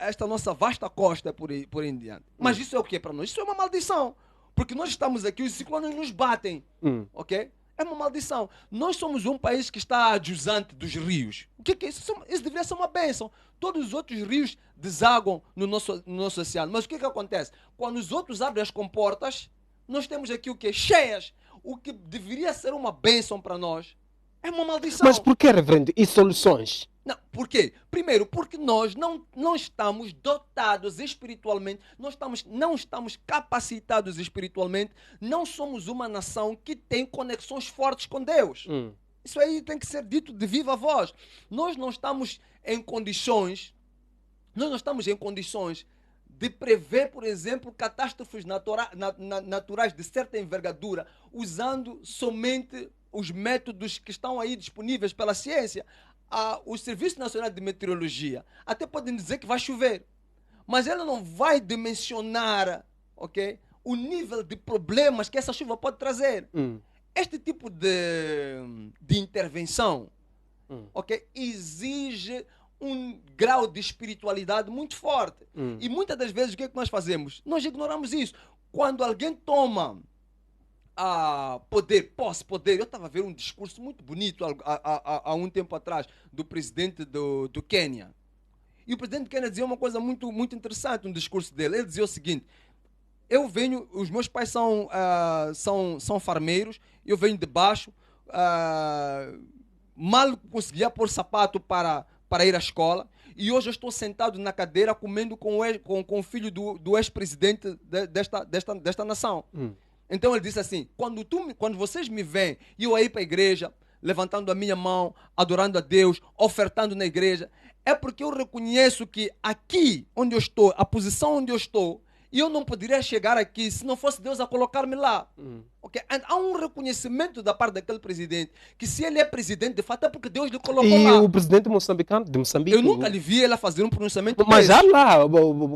esta nossa vasta costa por aí em diante. Mas isso é o que para nós? Isso é uma maldição. Porque nós estamos aqui, os ciclones nos batem. Ok? É uma maldição. Nós somos um país que está adjusante dos rios. O que é isso? Isso deveria ser uma bênção. Todos os outros rios desaguam no nosso oceano. Mas o que acontece? Quando os outros abrem as comportas, nós temos aqui o quê? Cheias. O que deveria ser uma bênção para nós é uma maldição. Mas por que, reverendo? E soluções? Não, por quê? Primeiro, porque nós não estamos dotados espiritualmente, não estamos capacitados espiritualmente, não somos uma nação que tem conexões fortes com Deus. Isso aí tem que ser dito de viva voz. Nós não estamos em condições de prever, por exemplo, catástrofes naturais de certa envergadura, usando somente os métodos que estão aí disponíveis pela ciência. O Serviço Nacional de Meteorologia até podem dizer que vai chover, mas ele não vai dimensionar, ok, o nível de problemas que essa chuva pode trazer. Este tipo de intervenção, ok, exige um grau de espiritualidade muito forte. E muitas das vezes o que é que nós fazemos? Nós ignoramos isso. Quando alguém toma poder. Eu estava a ver um discurso muito bonito há um tempo atrás do presidente do Quênia. E o presidente do Quênia dizia uma coisa muito, muito interessante no discurso dele. Ele dizia o seguinte: os meus pais são farmeiros, eu venho de baixo, mal conseguia pôr sapato para ir à escola, e hoje eu estou sentado na cadeira comendo com o filho do ex-presidente desta nação. Então ele disse assim, quando vocês me veem e eu aí para a igreja, levantando a minha mão, adorando a Deus, ofertando na igreja, é porque eu reconheço que aqui onde eu estou, a posição onde eu estou, e eu não poderia chegar aqui se não fosse Deus a colocar-me lá. Okay? Há um reconhecimento da parte daquele presidente, que se ele é presidente, de fato, é porque Deus lhe colocou lá. E o presidente moçambicano, de Moçambique... Eu nunca lhe vi ele fazer um pronunciamento Mas há desse. lá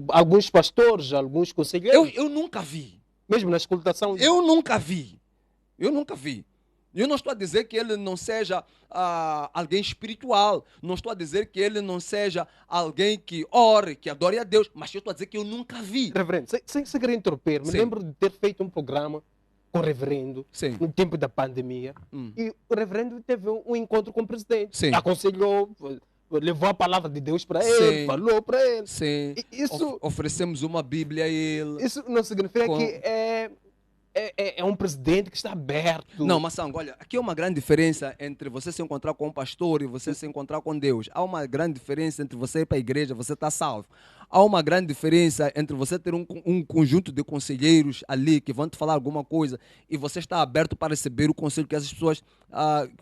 alguns pastores, alguns conselheiros... Eu nunca vi. Mesmo na escutação... Eu nunca vi. Eu não estou a dizer que ele não seja alguém espiritual. Não estou a dizer que ele não seja alguém que ore, que adore a Deus. Mas eu estou a dizer que eu nunca vi. Reverendo, sem querer interromper, me lembro de ter feito um programa com o reverendo no tempo da pandemia. E o reverendo teve um encontro com o presidente. Aconselhou, levou a palavra de Deus para ele, falou para ele. Isso, oferecemos uma Bíblia a ele. Isso não significa que é um presidente que está aberto. Não, Massango, olha, aqui é uma grande diferença entre você se encontrar com um pastor e você se encontrar com Deus. Há uma grande diferença entre você ir para a igreja, você está salvo. Há uma grande diferença entre você ter um conjunto de conselheiros ali que vão te falar alguma coisa e você está aberto para receber o conselho que essas pessoas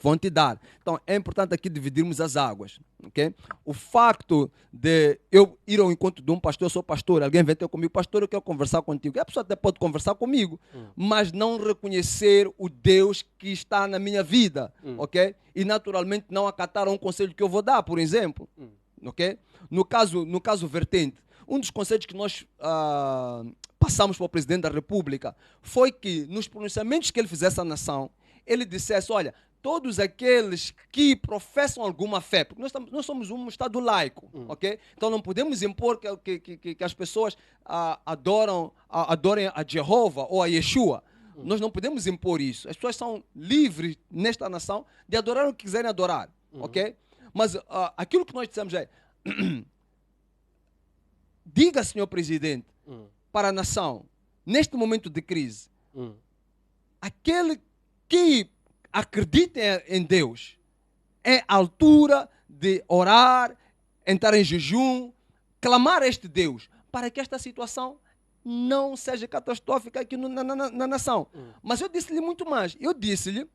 vão te dar. Então, é importante aqui dividirmos as águas. Okay? O facto de eu ir ao encontro de um pastor, eu sou pastor, alguém vem ter comigo, pastor, eu quero conversar contigo. A pessoa até pode conversar comigo, mas não reconhecer o Deus que está na minha vida. Okay? E, naturalmente, não acatar um conselho que eu vou dar, por exemplo. Okay? No caso vertente, um dos conselhos que nós passamos para o presidente da República foi que, nos pronunciamentos que ele fizesse à nação, ele dissesse, olha, todos aqueles que professam alguma fé, porque nós somos um Estado laico, ok? Então não podemos impor que as pessoas adorem a Jeová ou a Yeshua. Nós não podemos impor isso. As pessoas são livres nesta nação de adorar o que quiserem adorar, ok? Mas aquilo que nós dissemos é, diga, senhor presidente, para a nação, neste momento de crise, aquele que acredita em Deus é a altura de orar, entrar em jejum, clamar a este Deus, para que esta situação não seja catastrófica aqui na nação. Mas eu disse-lhe muito mais. Eu disse-lhe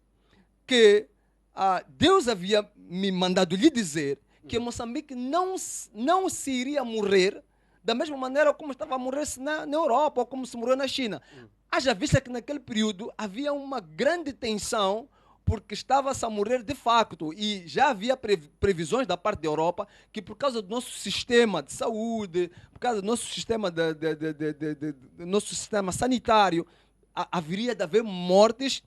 que Deus havia me mandado lhe dizer que Moçambique não se iria morrer da mesma maneira como estava a morrer-se na Europa ou como se morreu na China. Haja vista que naquele período havia uma grande tensão porque estava-se a morrer de facto e já havia previsões da parte da Europa que por causa do nosso sistema de saúde, por causa do nosso sistema, nosso sistema sanitário, haveria de haver mortes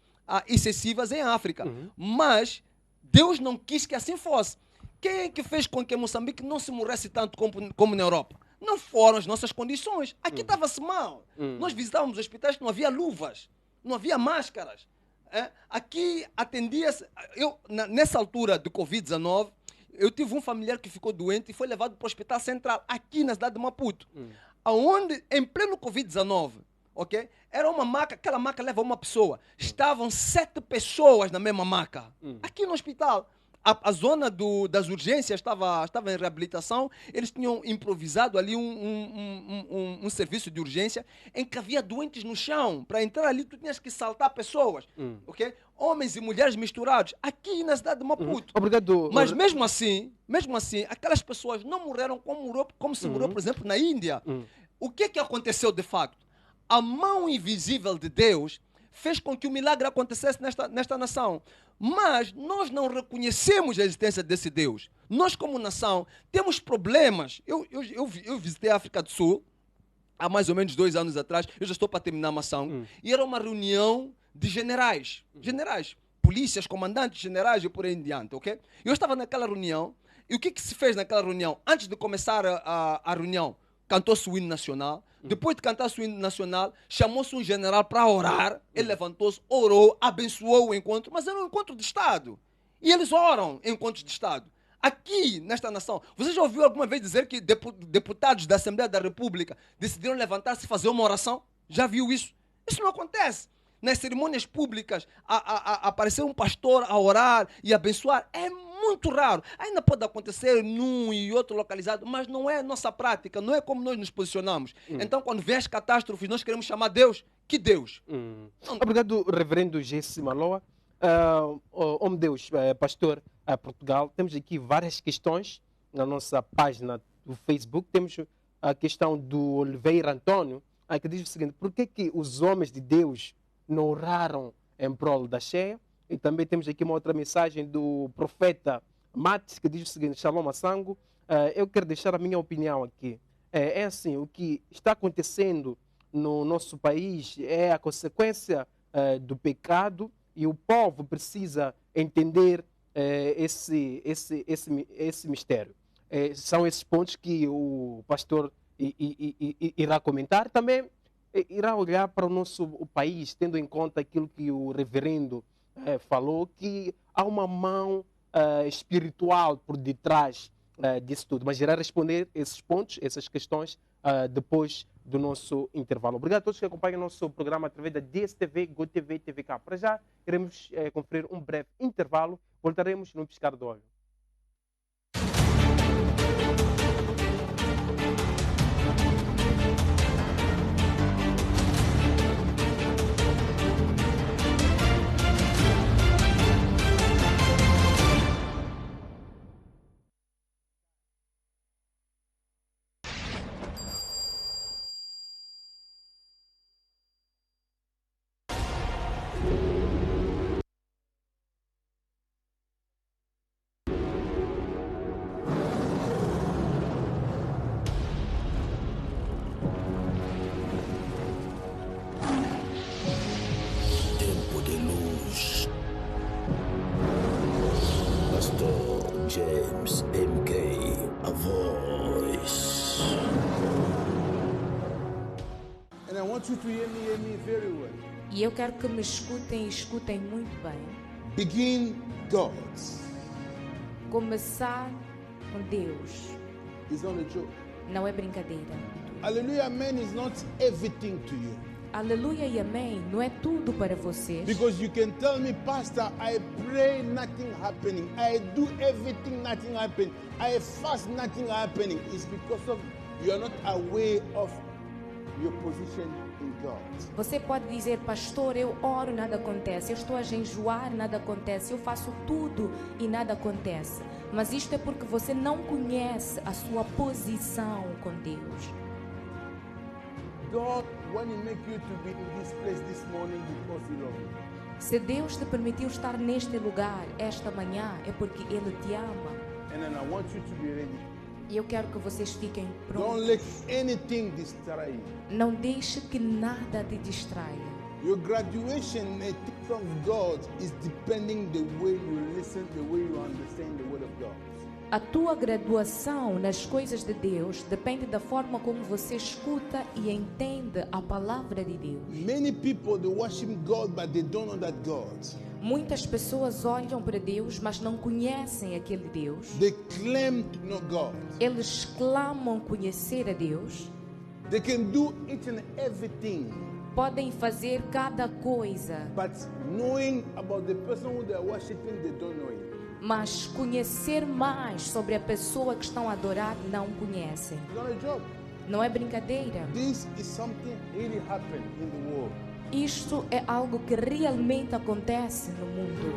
excessivas em África. Mas Deus não quis que assim fosse. Quem é que fez com que Moçambique não se morresse tanto como na Europa? Não foram as nossas condições. Aqui estava-se mal. Nós visitávamos hospitais que não havia luvas, não havia máscaras. Aqui atendia-se... Nessa altura de Covid-19, eu tive um familiar que ficou doente e foi levado para o Hospital Central, aqui na cidade de Maputo, onde, em pleno Covid-19, okay, era uma maca, aquela maca leva uma pessoa. Estavam 7 pessoas na mesma maca, aqui no hospital. A zona das urgências estava em reabilitação, eles tinham improvisado ali um serviço de urgência em que havia doentes no chão. Para entrar ali, tu tinhas que saltar pessoas. Okay? Homens e mulheres misturados, aqui na cidade de Maputo. Obrigado. Mas mesmo assim, aquelas pessoas não morreram como se morreu, por exemplo, na Índia. O que aconteceu de facto? A mão invisível de Deus fez com que o milagre acontecesse nesta nação. Mas nós não reconhecemos a existência desse Deus. Nós, como nação, temos problemas. Eu visitei a África do Sul há mais ou menos 2 anos atrás. Eu já estou para terminar a maçã. E era uma reunião de generais. Polícias, comandantes, generais e por aí em diante. Okay? Eu estava naquela reunião. E o que se fez naquela reunião? Antes de começar a reunião, cantou-se o hino nacional. Depois de cantar o hino nacional, chamou-se um general para orar. Ele levantou-se, orou, abençoou o encontro, mas era um encontro de Estado. E eles oram em encontros de Estado. Aqui, nesta nação, você já ouviu alguma vez dizer que deputados da Assembleia da República decidiram levantar-se e fazer uma oração? Já viu isso? Isso não acontece. Nas cerimônias públicas, aparecer um pastor a orar e abençoar é muito raro. Ainda pode acontecer num e outro localizado, mas não é nossa prática, não é como nós nos posicionamos. Então, quando vem as catástrofes, nós queremos chamar Deus. Que Deus? Obrigado, reverendo Jesse Maloa. Homem Deus, pastor Portugal, temos aqui várias questões na nossa página do Facebook. Temos a questão do Oliveira Antônio, que diz o seguinte: por que os homens de Deus não oraram em prol da cheia? E também temos aqui uma outra mensagem do profeta Mates, que diz o seguinte: Shalom Assango, eu quero deixar a minha opinião aqui. É assim, o que está acontecendo no nosso país é a consequência do pecado, e o povo precisa entender esse mistério. São esses pontos que o pastor irá comentar. Também irá olhar para o nosso país, tendo em conta aquilo que o reverendo falou, que há uma mão espiritual por detrás disso tudo. Mas irá responder esses pontos, essas questões, depois do nosso intervalo. Obrigado a todos que acompanham o nosso programa através da DSTV, GoTV e TVK. Para já, iremos conferir um breve intervalo. Voltaremos no piscar do olho. James MK, a voice. And I want you to hear me very well. E eu quero que me escutem e escutem muito bem. Begin God. Começar com Deus. It's not a joke. Não é brincadeira. Hallelujah, amen is not everything to you. Aleluia e amém não é tudo para vocês. Because you can tell me, Pastor, I pray, nothing happening. I do everything, nothing happening. I fast, nothing happening. It's because of you are not aware of your position in God. Você pode dizer, pastor, eu oro, nada acontece. Eu estou a jejuar, nada acontece. Eu faço tudo e nada acontece. Mas isto é porque você não conhece a sua posição com Deus. God want to make you to be in this place this morning because He loves you. Se Deus te permitiu estar neste lugar esta manhã, é porque Ele te ama. And then I want you to be ready. E eu quero que vocês fiquem Don't prontos. let anything distract you. Não deixe que nada te distraia. Your graduation from God is depending the way you listen, the way you understand the Word of God. A tua graduação nas coisas de Deus depende da forma como você escuta e entende a palavra de Deus. Many people they worship God, but they don't know that God. Muitas pessoas olham para Deus, mas não conhecem aquele Deus. They claim to know God. Eles clamam conhecer a Deus. They can do each and everything, Podem fazer cada coisa, but knowing about the person who they are worshiping, they don't know Him. mas conhecer mais sobre a pessoa que estão a adorar não conhecem. It's not a joke. Não é brincadeira. This is something really happened in the world. Isto é algo que realmente acontece no mundo.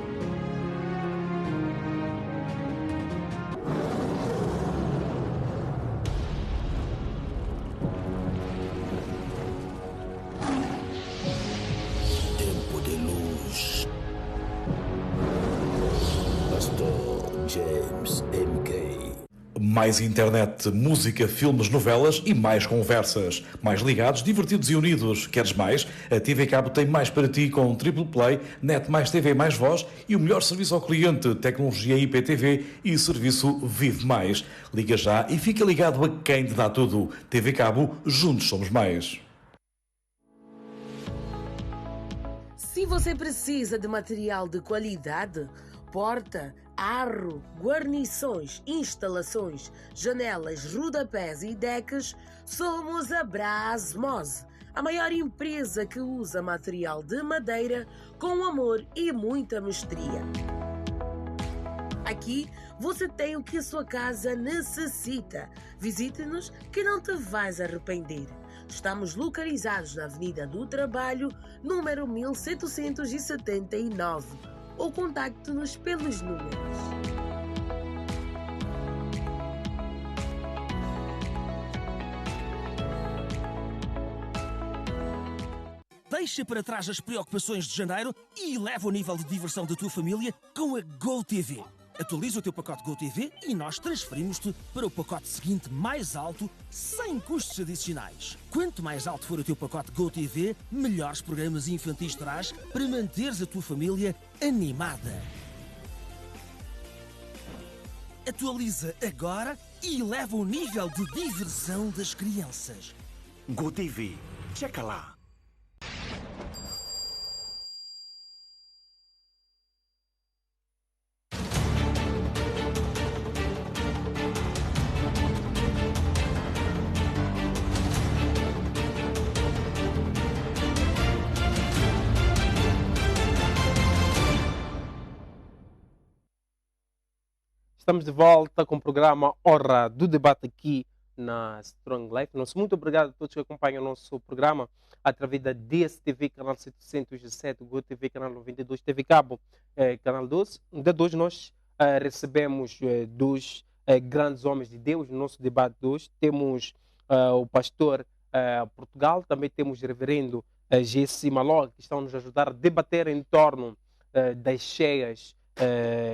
Tempo de luz. Pastor James MK. Mais internet, música, filmes, novelas e mais conversas. Mais ligados, divertidos e unidos. Queres mais? A TV Cabo tem mais para ti com Triple Play, Net mais TV mais voz e o melhor serviço ao cliente, tecnologia IPTV e serviço Vive Mais. Liga já e fica ligado a quem te dá tudo. TV Cabo, juntos somos mais. Se você precisa de material de qualidade, porta, arro, guarnições, instalações, janelas, rodapés e decks, somos a Brasmose, a maior empresa que usa material de madeira com amor e muita mestria. Aqui você tem o que a sua casa necessita. Visite-nos que não te vais arrepender. Estamos localizados na Avenida do Trabalho, número 1779. Ou contacte-nos pelos números. Deixa para trás as preocupações de janeiro e eleva o nível de diversão da tua família com a GoTV. Atualiza o teu pacote GoTV e nós transferimos-te para o pacote seguinte mais alto, sem custos adicionais. Quanto mais alto for o teu pacote GoTV, melhores programas infantis terás para manteres a tua família animada. Atualiza agora e eleva o nível de diversão das crianças. GoTV, checa lá. Estamos de volta com o programa Hora do Debate aqui na Strong Life. Muito obrigado a todos que acompanham o nosso programa através da DSTV, canal 707, GoTV, canal 92, TV Cabo, canal 12. De hoje nós recebemos dois grandes homens de Deus no nosso debate de hoje. Temos o pastor Portugal, também temos o reverendo Gessi Maló, que estão nos ajudar a debater em torno das cheias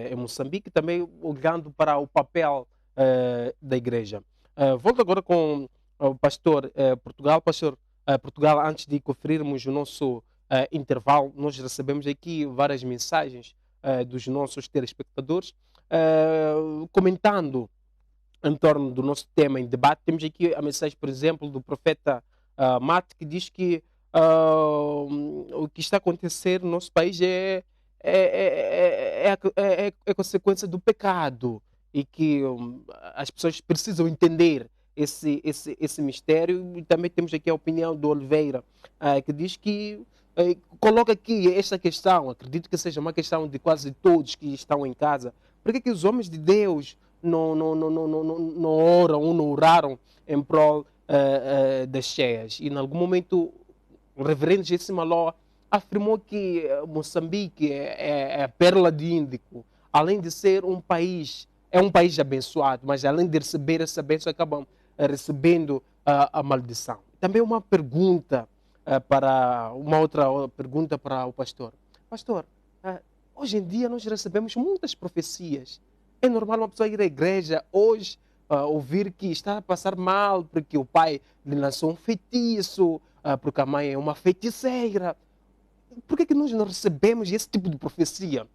em Moçambique, também olhando para o papel da igreja. Volto agora com o pastor Portugal. Pastor Portugal, antes de conferirmos o nosso intervalo, nós recebemos aqui várias mensagens dos nossos telespectadores comentando em torno do nosso tema em debate. Temos aqui a mensagem, por exemplo, do profeta Mate, que diz que o que está a acontecer no nosso país é consequência do pecado e que as pessoas precisam entender esse mistério. E também temos aqui a opinião do Oliveira, que diz que coloca aqui esta questão, acredito que seja uma questão de quase todos que estão em casa. Por que os homens de Deus não oram ou não oraram em prol das cheias? E em algum momento o reverendo Gessi Maló afirmou que Moçambique é a pérola de Índico. Além de ser um país abençoado, mas além de receber essa bênção, acabam recebendo a maldição. Também uma outra pergunta para o pastor. Pastor, hoje em dia nós recebemos muitas profecias. É normal uma pessoa ir à igreja hoje ouvir que está a passar mal porque o pai lhe lançou um feitiço, porque a mãe é uma feiticeira. Por que nós não recebemos esse tipo de profecia?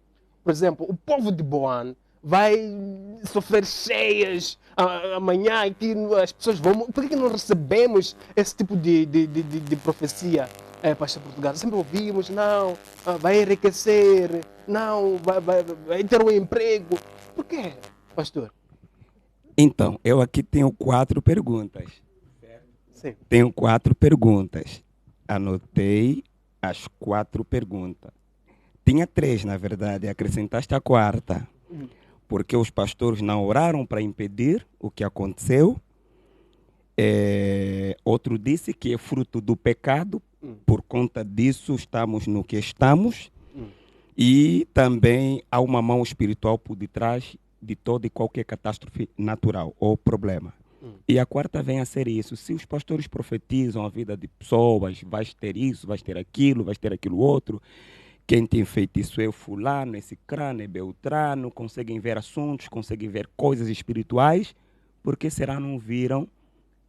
Por exemplo, o povo de Boan vai sofrer cheias amanhã, que as pessoas vão... Por que não recebemos esse tipo de profecia, pastor Portugal? Sempre ouvimos, não, vai enriquecer, não, vai ter um emprego. Por quê, pastor? Então, eu aqui tenho 4 perguntas. Sim. Tenho 4 perguntas. Anotei as 4 perguntas. Tinha 3, na verdade, acrescentaste a 4ª. Porque os pastores não oraram para impedir o que aconteceu. Outro disse que é fruto do pecado. Por conta disso, estamos no que estamos. E também há uma mão espiritual por detrás de toda e qualquer catástrofe natural ou problema. E a 4ª vem a ser isso. Se os pastores profetizam a vida de pessoas, vais ter isso, vais ter aquilo outro. Quem tem feito isso é fulano, esse crânio, é beltrano. Conseguem ver assuntos, conseguem ver coisas espirituais. Por que será não viram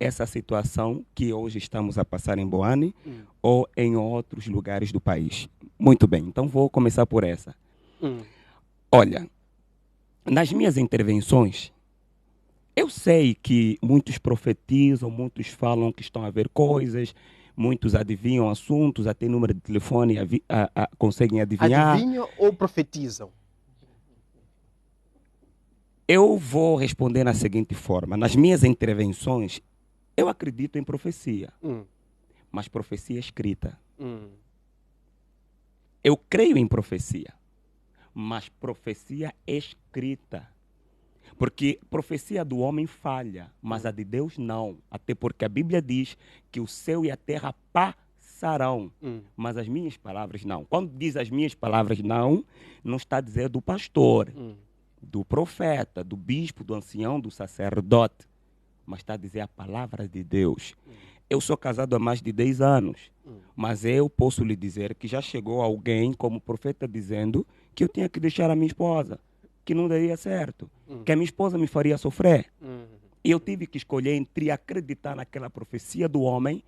essa situação que hoje estamos a passar em Boane ou em outros lugares do país? Muito bem, então vou começar por essa. Olha, nas minhas intervenções, eu sei que muitos profetizam, muitos falam que estão a ver coisas, muitos adivinham assuntos, até número de telefone conseguem adivinhar. Adivinham ou profetizam? Eu vou responder na seguinte forma. Nas minhas intervenções, eu acredito em profecia, mas profecia escrita. Eu creio em profecia, mas profecia escrita. Porque profecia do homem falha, mas a de Deus não. Até porque a Bíblia diz que o céu e a terra passarão, mas as minhas palavras não. Quando diz as minhas palavras não, não está a dizer do pastor, do profeta, do bispo, do ancião, do sacerdote, mas está a dizer a palavra de Deus. Eu sou casado há mais de 10 anos, mas eu posso lhe dizer que já chegou alguém como profeta dizendo que eu tinha que deixar a minha esposa, que não daria certo, que a minha esposa me faria sofrer. E eu tive que escolher entre acreditar naquela profecia do homem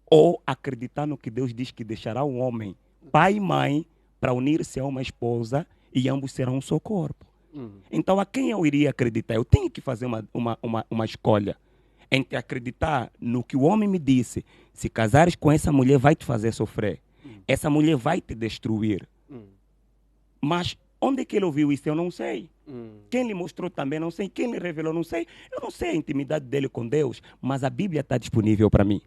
ou acreditar no que Deus diz que deixará um homem, pai e mãe, para unir-se a uma esposa e ambos serão um só corpo. Então, a quem eu iria acreditar? Eu tenho que fazer uma escolha entre acreditar no que o homem me disse. Se casares com essa mulher, vai te fazer sofrer. Essa mulher vai te destruir. Mas onde é que ele ouviu isso? Eu não sei. Quem lhe mostrou também, não sei. Quem lhe revelou, não sei. Eu não sei a intimidade dele com Deus, mas a Bíblia está disponível para mim.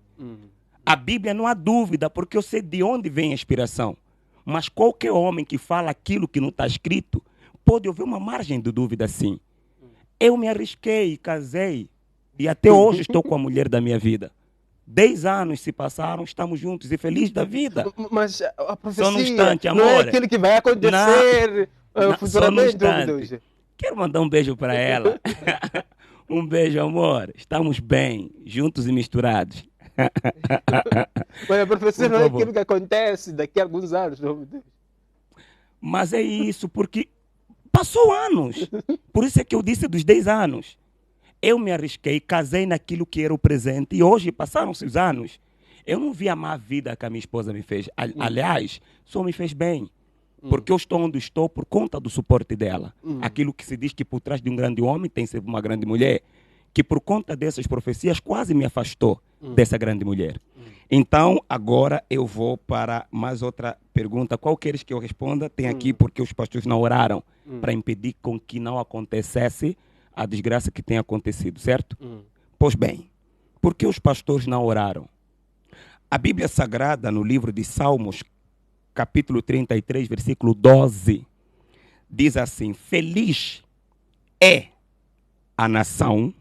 A Bíblia não há dúvida, porque eu sei de onde vem a inspiração. Mas qualquer homem que fala aquilo que não está escrito, pode haver uma margem de dúvida, sim. Eu me arrisquei, casei, e até hoje estou com a mulher da minha vida. 10 anos se passaram, estamos juntos e felizes da vida. Mas a profecia só no instante, amor. não é aquilo que vai acontecer futuramente. Deus. Quero mandar um beijo para ela. Um beijo, amor. Estamos bem, juntos e misturados. Mas a profecia não é aquilo que acontece daqui a alguns anos. Mas é isso, porque passou anos. Por isso é que eu disse dos 10 anos. Eu me arrisquei, casei naquilo que era o presente e hoje passaram-se os anos. Eu não vi a má vida que a minha esposa me fez. Aliás, só me fez bem. Porque eu estou onde estou por conta do suporte dela. Aquilo que se diz que por trás de um grande homem tem sempre uma grande mulher. Que por conta dessas profecias quase me afastou dessa grande mulher. Então, agora eu vou para mais outra pergunta. Qual queres que eu responda? Tem aqui porque os pastores não oraram para impedir com que não acontecesse a desgraça que tem acontecido, certo? Pois bem, por que os pastores não oraram? A Bíblia Sagrada, no livro de Salmos, capítulo 33, versículo 12, diz assim: feliz é a nação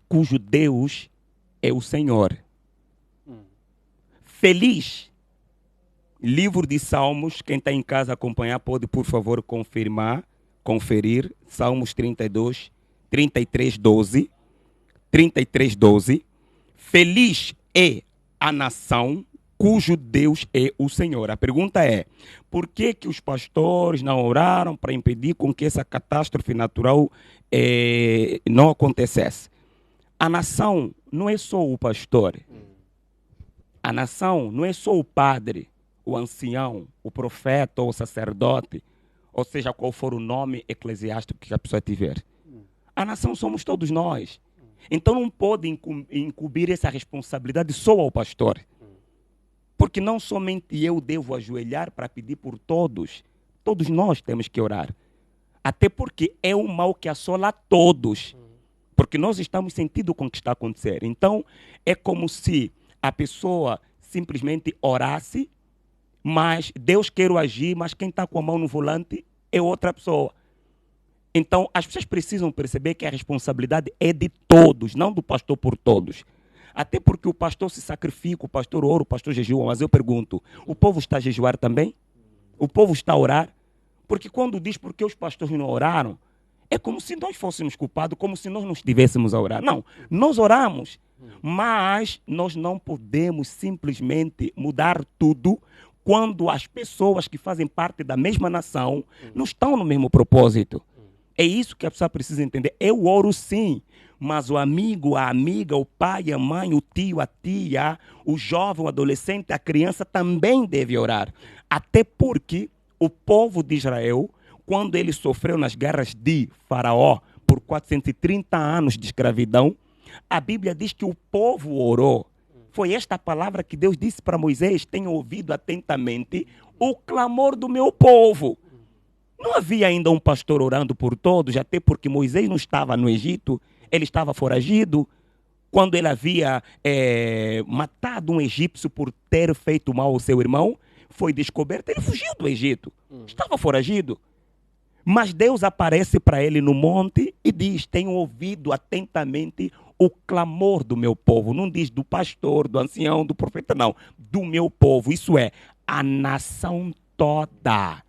cujo Deus é o Senhor. Feliz. Livro de Salmos, quem está em casa a acompanhar pode, por favor, conferir. Salmos 33, 12. 33, 12. Feliz é a nação cujo Deus é o Senhor. A pergunta é, por que os pastores não oraram para impedir com que essa catástrofe natural não acontecesse? A nação não é só o pastor. A nação não é só o padre, o ancião, o profeta ou o sacerdote, ou seja, qual for o nome eclesiástico que a pessoa tiver. A nação somos todos nós. Então não pode incumbir essa responsabilidade só ao pastor. Porque não somente eu devo ajoelhar para pedir por todos. Todos nós temos que orar. Até porque é um mal que assola a todos. Porque nós estamos sentindo com o que está a acontecer. Então, é como se a pessoa simplesmente orasse, mas Deus quer agir, mas quem está com a mão no volante é outra pessoa. Então, as pessoas precisam perceber que a responsabilidade é de todos, não do pastor por todos. Até porque o pastor se sacrifica, o pastor ora, o pastor jejua. Mas eu pergunto, o povo está a jejuar também? O povo está a orar? Porque quando diz por que os pastores não oraram, é como se nós fôssemos culpados, como se nós não estivéssemos a orar. Não, nós oramos, mas nós não podemos simplesmente mudar tudo quando as pessoas que fazem parte da mesma nação não estão no mesmo propósito. É isso que a pessoa precisa entender. Eu oro sim, mas o amigo, a amiga, o pai, a mãe, o tio, a tia, o jovem, o adolescente, a criança também deve orar. Até porque o povo de Israel, quando ele sofreu nas guerras de Faraó por 430 anos de escravidão, a Bíblia diz que o povo orou. Foi esta a palavra que Deus disse para Moisés: tenha ouvido atentamente o clamor do meu povo. Não havia ainda um pastor orando por todos, até porque Moisés não estava no Egito, ele estava foragido. Quando ele havia matado um egípcio por ter feito mal ao seu irmão, foi descoberto, ele fugiu do Egito. Estava foragido. Mas Deus aparece para ele no monte e diz: tenho ouvido atentamente o clamor do meu povo. Não diz do pastor, do ancião, do profeta, não. Do meu povo. Isso é, a nação toda.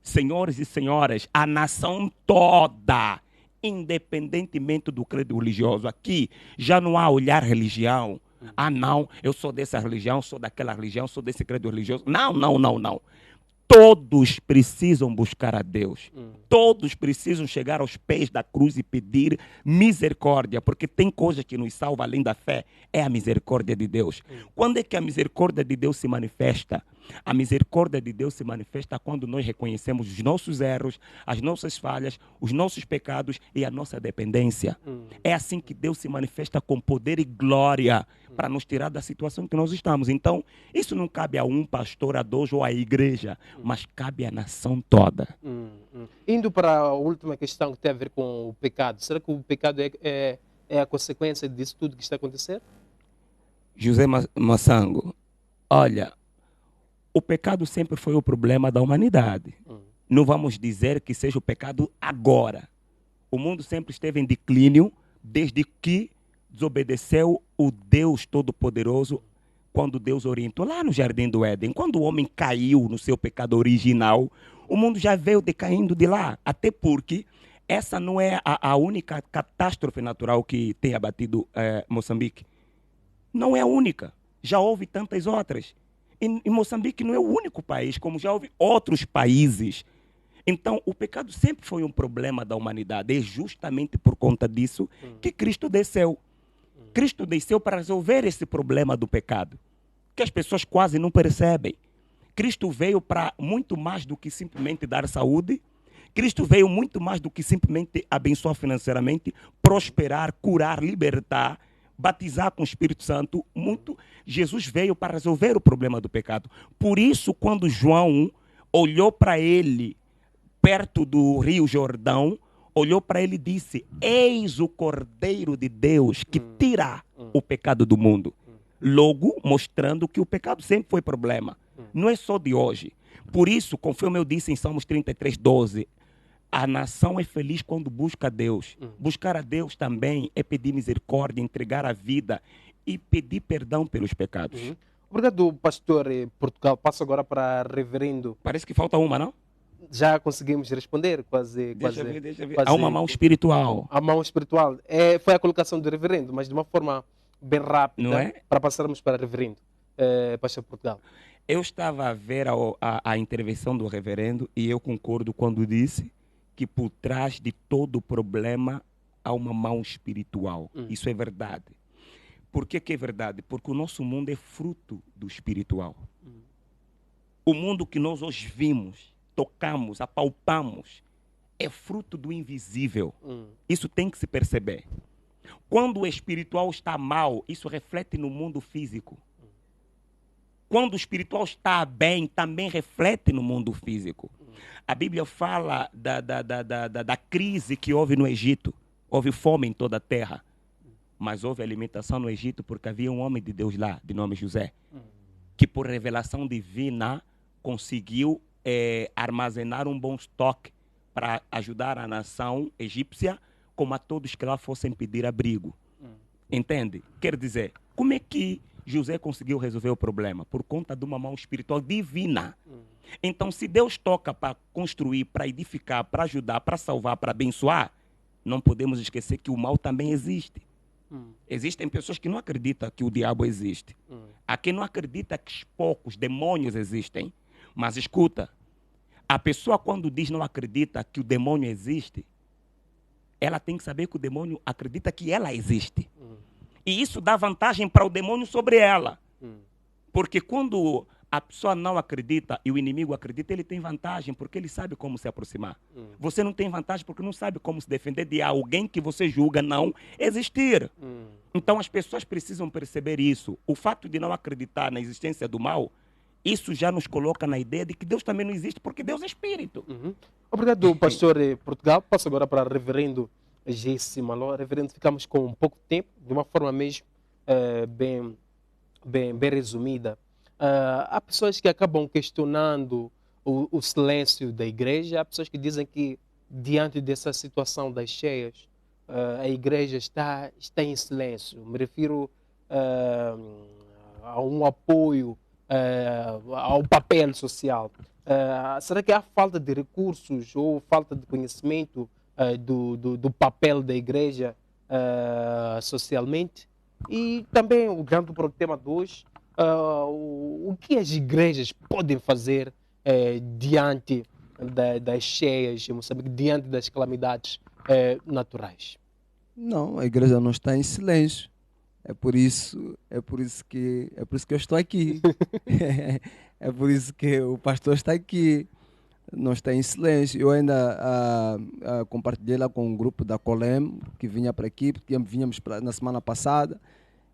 Senhores e senhoras, a nação toda, independentemente do credo religioso. Aqui já não há olhar religião. Ah, não, eu sou dessa religião, sou daquela religião, sou desse credo religioso. Não, não, não, não. Todos precisam buscar a Deus. Todos precisam chegar aos pés da cruz e pedir misericórdia, porque tem coisa que nos salva além da fé, é a misericórdia de Deus. Quando é que a misericórdia de Deus se manifesta? A misericórdia de Deus se manifesta quando nós reconhecemos os nossos erros, as nossas falhas, os nossos pecados e a nossa dependência. É assim que Deus se manifesta com poder e glória para nos tirar da situação que nós estamos. Então, isso não cabe a um pastor, a dois ou à igreja, mas cabe à nação toda. Indo para a última questão que tem a ver com o pecado, será que o pecado é a consequência disso tudo que está acontecendo? José Massango, olha, o pecado sempre foi o problema da humanidade. Não vamos dizer que seja o pecado agora. O mundo sempre esteve em declínio desde que desobedeceu o Deus Todo-Poderoso quando Deus orientou lá no Jardim do Éden. Quando o homem caiu no seu pecado original, o mundo já veio decaindo de lá. Até porque essa não é a única catástrofe natural que tem abatido Moçambique. Não é a única. Já houve tantas outras. E Moçambique não é o único país, como já houve outros países. Então, o pecado sempre foi um problema da humanidade. É justamente por conta disso que Cristo desceu. Cristo desceu para resolver esse problema do pecado, que as pessoas quase não percebem. Cristo veio para muito mais do que simplesmente dar saúde. Cristo veio muito mais do que simplesmente abençoar financeiramente, prosperar, curar, libertar, batizar com o Espírito Santo. Jesus veio para resolver o problema do pecado. Por isso, quando João olhou para ele perto do Rio Jordão, olhou para ele e disse: eis o Cordeiro de Deus que tira o pecado do mundo. Logo, mostrando que o pecado sempre foi problema. Não é só de hoje. Por isso, conforme eu disse em Salmos 33:12, a nação é feliz quando busca a Deus. Buscar a Deus também é pedir misericórdia, entregar a vida e pedir perdão pelos pecados. Obrigado, pastor Portugal. Passo agora para reverendo. Parece que falta uma, não? Já conseguimos responder, quase. Deixa eu ver. Há uma mão espiritual. A mão espiritual. Foi a colocação do reverendo, mas de uma forma bem rápida, não é? Para passarmos para o reverendo, pastor Portugal. Eu estava a ver a intervenção do reverendo e eu concordo quando disse que por trás de todo o problema há uma mão espiritual. Isso é verdade. Por que é verdade? Porque o nosso mundo é fruto do espiritual. O mundo que nós hoje vimos, tocamos, apalpamos, é fruto do invisível. Isso tem que se perceber. Quando o espiritual está mal, isso reflete no mundo físico. Quando o espiritual está bem, também reflete no mundo físico. A Bíblia fala da crise que houve no Egito. Houve fome em toda a terra. Mas houve alimentação no Egito porque havia um homem de Deus lá, de nome José, que por revelação divina conseguiu armazenar um bom estoque para ajudar a nação egípcia, como a todos que lá fossem pedir abrigo. Entende? Quer dizer, como é que José conseguiu resolver o problema? Por conta de uma mão espiritual divina. Então, se Deus toca para construir, para edificar, para ajudar, para salvar, para abençoar, não podemos esquecer que o mal também existe. Existem pessoas que não acreditam que o diabo existe. Há quem não acredita que poucos demônios existem. Mas escuta, a pessoa quando diz não acredita que o demônio existe, ela tem que saber que o demônio acredita que ela existe. E isso dá vantagem para o demônio sobre ela. Porque quando a pessoa não acredita e o inimigo acredita, ele tem vantagem porque ele sabe como se aproximar. Você não tem vantagem porque não sabe como se defender de alguém que você julga não existir. Então as pessoas precisam perceber isso. O fato de não acreditar na existência do mal, isso já nos coloca na ideia de que Deus também não existe porque Deus é espírito. Obrigado, pastor Portugal. Passo agora para o reverendo G.C. Maló. Reverendo, ficamos com pouco tempo, de uma forma mesmo bem resumida. há pessoas que acabam questionando o silêncio da igreja, há pessoas que dizem que, diante dessa situação das cheias, a igreja está em silêncio. Me refiro a um apoio ao papel social. Será que há falta de recursos ou falta de conhecimento do papel da igreja socialmente? E também, olhando para o tema de hoje, o que as igrejas podem fazer diante das cheias em Moçambique, diante das calamidades naturais? Não, a igreja não está em silêncio. É por isso que eu estou aqui. É por isso que o pastor está aqui. Não está em silêncio. Eu ainda compartilhei lá com um grupo da Colem que vinha para aqui, porque vínhamos na semana passada,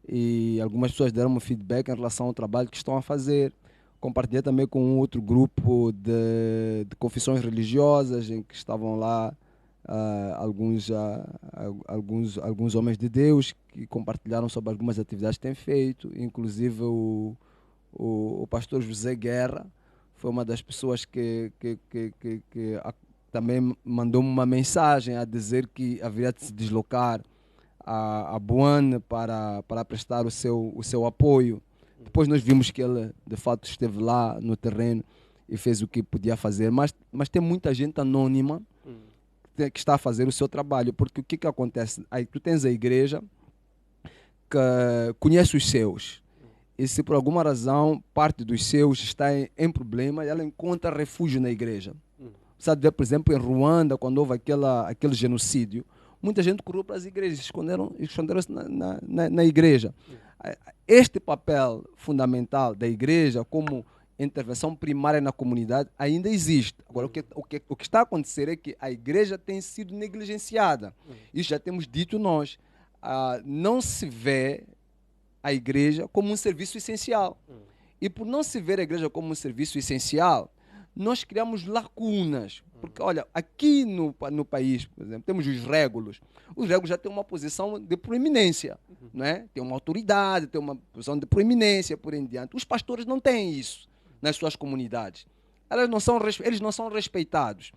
e algumas pessoas deram um feedback em relação ao trabalho que estão a fazer. Compartilhei também com um outro grupo de confissões religiosas, em que estavam lá alguns homens de Deus que compartilharam sobre algumas atividades que têm feito, inclusive o pastor José Guerra foi uma das pessoas que também mandou-me uma mensagem a dizer que haveria de se deslocar a Buane para prestar o seu apoio. Depois nós vimos que ele de fato esteve lá no terreno e fez o que podia fazer, mas tem muita gente anônima que está a fazer o seu trabalho, porque o que acontece? Aí tu tens a igreja que conhece os seus, e se por alguma razão parte dos seus está em problema, ela encontra refúgio na igreja. Sabe ver, por exemplo, em Ruanda, quando houve aquele genocídio, muita gente correu para as igrejas, esconderam-se na igreja. Este papel fundamental da igreja como intervenção primária na comunidade ainda existe. Agora, o que está a acontecer é que a igreja tem sido negligenciada. Isso já temos dito nós. Não se vê a igreja como um serviço essencial. E por não se ver a igreja como um serviço essencial, nós criamos lacunas. Porque, olha, aqui no país, por exemplo, temos os régulos. Os régulos já têm uma posição de proeminência. Né? Tem uma autoridade, tem uma posição de proeminência, por em diante. Os pastores não têm isso nas suas comunidades. Eles não são respeitados.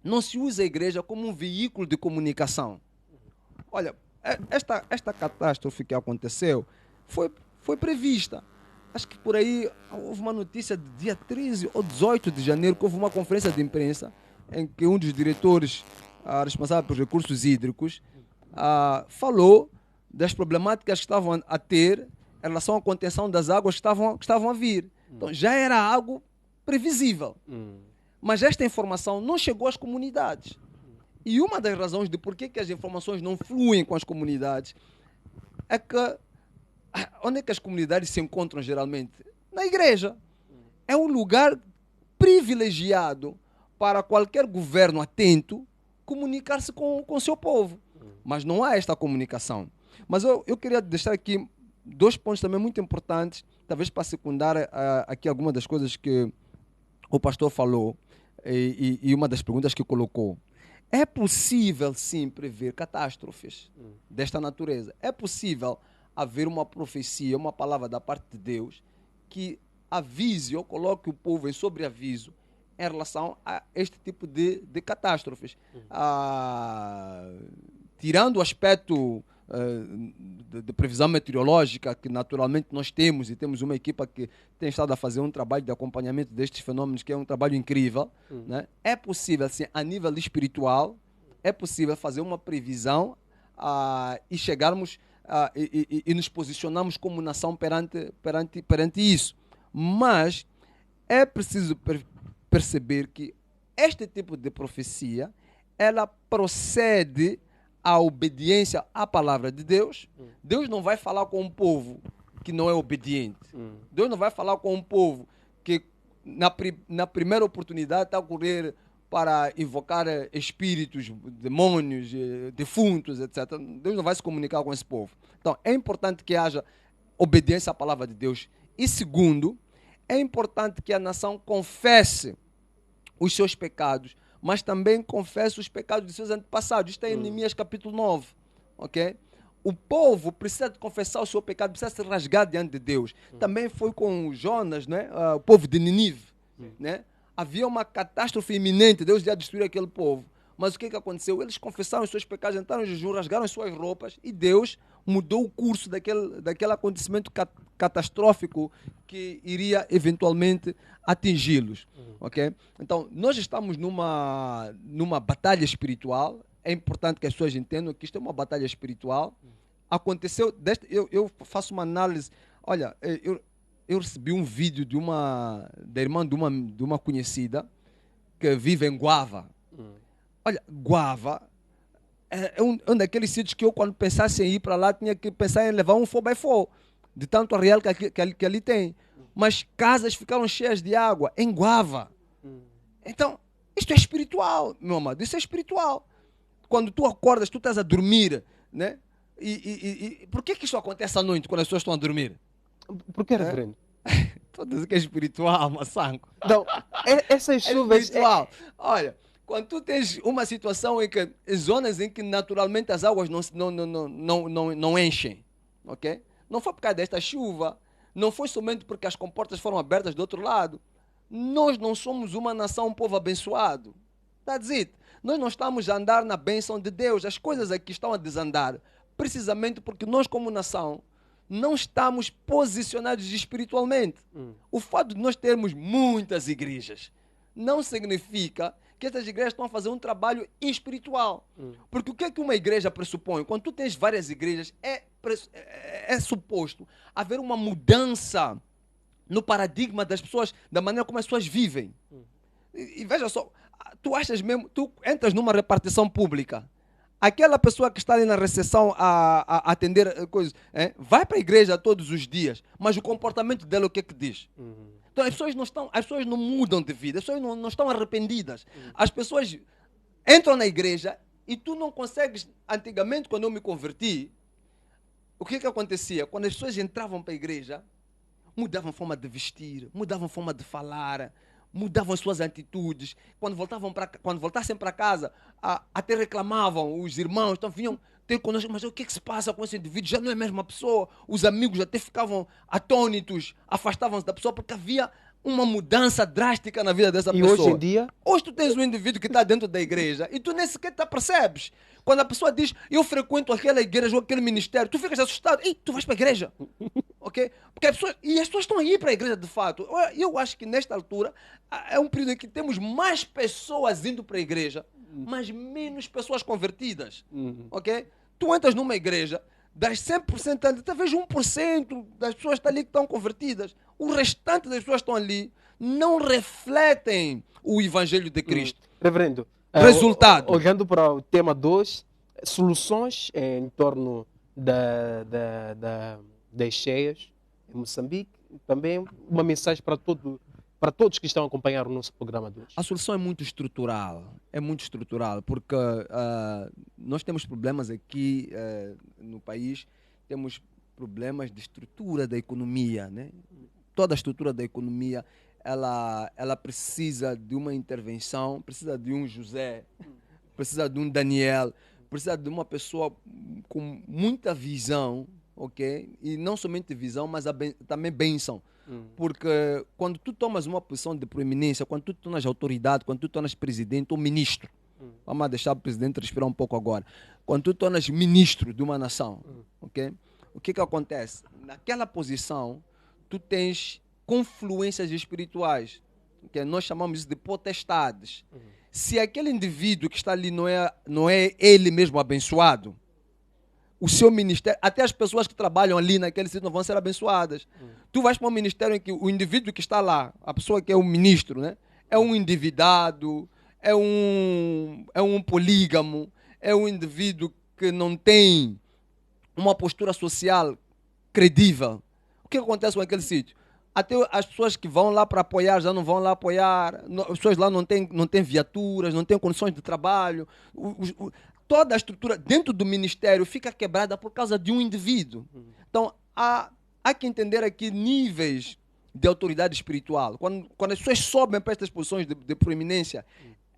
Não se usa a igreja como um veículo de comunicação. Olha, esta catástrofe que aconteceu foi prevista. Acho que por aí houve uma notícia de dia 13 ou 18 de janeiro, que houve uma conferência de imprensa em que um dos diretores responsável pelos recursos hídricos falou das problemáticas que estavam a ter em relação à contenção das águas que estavam a vir. Então já era algo previsível. Mas esta informação não chegou às comunidades. E uma das razões de por que as informações não fluem com as comunidades é que onde é que as comunidades se encontram geralmente? Na igreja. É um lugar privilegiado para qualquer governo atento comunicar-se com o seu povo. Mas não há esta comunicação. Mas eu queria deixar aqui 2 pontos também muito importantes, talvez para secundar aqui algumas das coisas que o pastor falou e uma das perguntas que colocou. É possível, sim, prever catástrofes desta natureza. É possível haver uma profecia, uma palavra da parte de Deus que avise ou coloque o povo em sobreaviso em relação a este tipo de catástrofes. Tirando o aspecto de previsão meteorológica que naturalmente nós temos, e temos uma equipa que tem estado a fazer um trabalho de acompanhamento destes fenômenos que é um trabalho incrível, né? É possível, assim, a nível espiritual, é possível fazer uma previsão e chegarmos e nos posicionarmos como nação perante isso. Mas é preciso perceber que este tipo de profecia ela procede à obediência à palavra de Deus. Deus não vai falar com um povo que não é obediente. Deus não vai falar com um povo que na primeira oportunidade está a correr para invocar espíritos, demônios, defuntos, etc. Deus não vai se comunicar com esse povo. Então, é importante que haja obediência à palavra de Deus. E segundo, é importante que a nação confesse os seus pecados, mas também confesse os pecados de seus antepassados. Isto é em Neemias capítulo 9. Okay? o povo precisa de confessar o seu pecado, precisa se rasgar diante de Deus. Também foi com Jonas, né? O povo de Ninive. Né? Havia uma catástrofe iminente, Deus ia destruir aquele povo. Mas o que aconteceu? Eles confessaram os seus pecados, entraram em jejum, rasgaram as suas roupas e Deus mudou o curso daquele acontecimento catastrófico que iria eventualmente atingi-los. Okay? Então, nós estamos numa batalha espiritual. É importante que as pessoas entendam que isto é uma batalha espiritual. Aconteceu, eu faço uma análise. Olha, eu recebi um vídeo da irmã de uma conhecida que vive em Guava. Olha, Guava é um daqueles sítios que eu, quando pensasse em ir para lá, tinha que pensar em levar um 4x4, de tanto real que ali tem. Mas casas ficaram cheias de água em Guava. Então, isto é espiritual, meu amado, isso é espiritual. Quando tu acordas, tu estás a dormir, né? E por que isso acontece à noite, quando as pessoas estão a dormir? Por que, reverendo? Estou a dizer que é espiritual, maçanco. Não, essas chuvas... É espiritual. Olha, quando tu tens uma situação em que zonas em que naturalmente as águas não enchem, ok? Não foi por causa desta chuva, não foi somente porque as comportas foram abertas do outro lado. Nós não somos uma nação, um povo abençoado. That's it. Nós não estamos a andar na bênção de Deus. As coisas aqui estão a desandar precisamente porque nós, como nação, não estamos posicionados espiritualmente. O fato de nós termos muitas igrejas não significa que essas igrejas estão a fazer um trabalho espiritual. Porque o que é que uma igreja pressupõe? Quando tu tens várias igrejas, é suposto haver uma mudança no paradigma das pessoas, da maneira como as pessoas vivem. E veja só, tu achas mesmo, tu entras numa repartição pública, aquela pessoa que está ali na recepção a atender coisas, vai para a igreja todos os dias, mas o comportamento dela o que é que diz? Então as pessoas não mudam de vida, as pessoas não estão arrependidas. As pessoas entram na igreja e tu não consegues. Antigamente, quando eu me converti, o que acontecia? Quando as pessoas entravam para a igreja, mudavam a forma de vestir, mudavam a forma de falar, mudavam as suas atitudes. Quando voltassem para casa, até reclamavam, os irmãos, então vinham ter conosco, mas o que se passa com esse indivíduo? Já não é a mesma pessoa. Os amigos até ficavam atônitos, afastavam-se da pessoa, porque havia uma mudança drástica na vida dessa pessoa. E hoje em dia? Hoje tu tens um indivíduo que está dentro da igreja e tu nem sequer te percebes. Quando a pessoa diz, eu frequento aquela igreja ou aquele ministério, tu ficas assustado. Ei, tu vais para a igreja. Okay? Porque as pessoas estão a ir para a igreja de fato. Eu acho que nesta altura é um período em que temos mais pessoas indo para a igreja, mas menos pessoas convertidas. Ok? Tu entras numa igreja, das 100%, talvez 1% das pessoas estão ali que estão convertidas. O restante das pessoas que estão ali não refletem o evangelho de Cristo. Reverendo, resultado. Olhando para o tema 2, soluções em torno das cheias em Moçambique, também uma mensagem para todos que estão a acompanhar o nosso programa de hoje. A solução é muito estrutural, porque nós temos problemas aqui no país, temos problemas de estrutura da economia, né? Toda a estrutura da economia, ela precisa de uma intervenção, precisa de um José, precisa de um Daniel, precisa de uma pessoa com muita visão, ok? E não somente visão, mas também bênção. Porque quando tu tomas uma posição de proeminência, quando tu tornas autoridade, quando tu tornas presidente ou ministro, vamos deixar o presidente respirar um pouco agora, quando tu tornas ministro de uma nação, ok? O que acontece? Naquela posição, tu tens confluências espirituais, que nós chamamos isso de potestades. Se aquele indivíduo que está ali não é ele mesmo abençoado, o seu ministério, até as pessoas que trabalham ali naquele sítio não vão ser abençoadas. Tu vais para um ministério em que o indivíduo que está lá, a pessoa que é o ministro, né, é um endividado, é um polígamo, é um indivíduo que não tem uma postura social credível. O que acontece com aquele sítio? Até as pessoas que vão lá para apoiar já não vão lá apoiar, as pessoas lá não têm viaturas, não têm condições de trabalho. Toda a estrutura dentro do ministério fica quebrada por causa de um indivíduo. Então, há que entender aqui níveis de autoridade espiritual. Quando as pessoas sobem para estas posições de proeminência,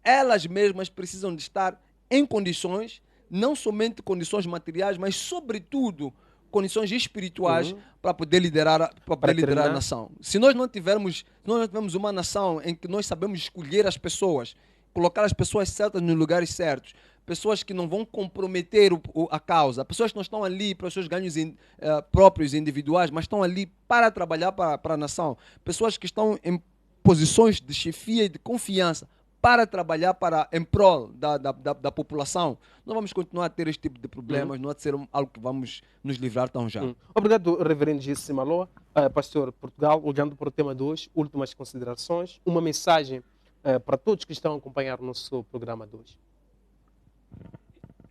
elas mesmas precisam de estar em condições não somente condições materiais, mas sobretudo condições espirituais para poder liderar a nação. Se nós não tivermos uma nação em que nós sabemos escolher as pessoas, colocar as pessoas certas nos lugares certos, pessoas que não vão comprometer a causa, pessoas que não estão ali para os seus ganhos próprios individuais, mas estão ali para trabalhar para a nação, pessoas que estão em posições de chefia e de confiança para trabalhar em prol da população, não vamos continuar a ter este tipo de problemas, não há de ser algo que vamos nos livrar tão já. Obrigado, Reverendo Gissi Malô. Pastor Portugal, olhando para o tema de hoje, últimas considerações, uma mensagem para todos que estão a acompanhar o nosso programa de hoje.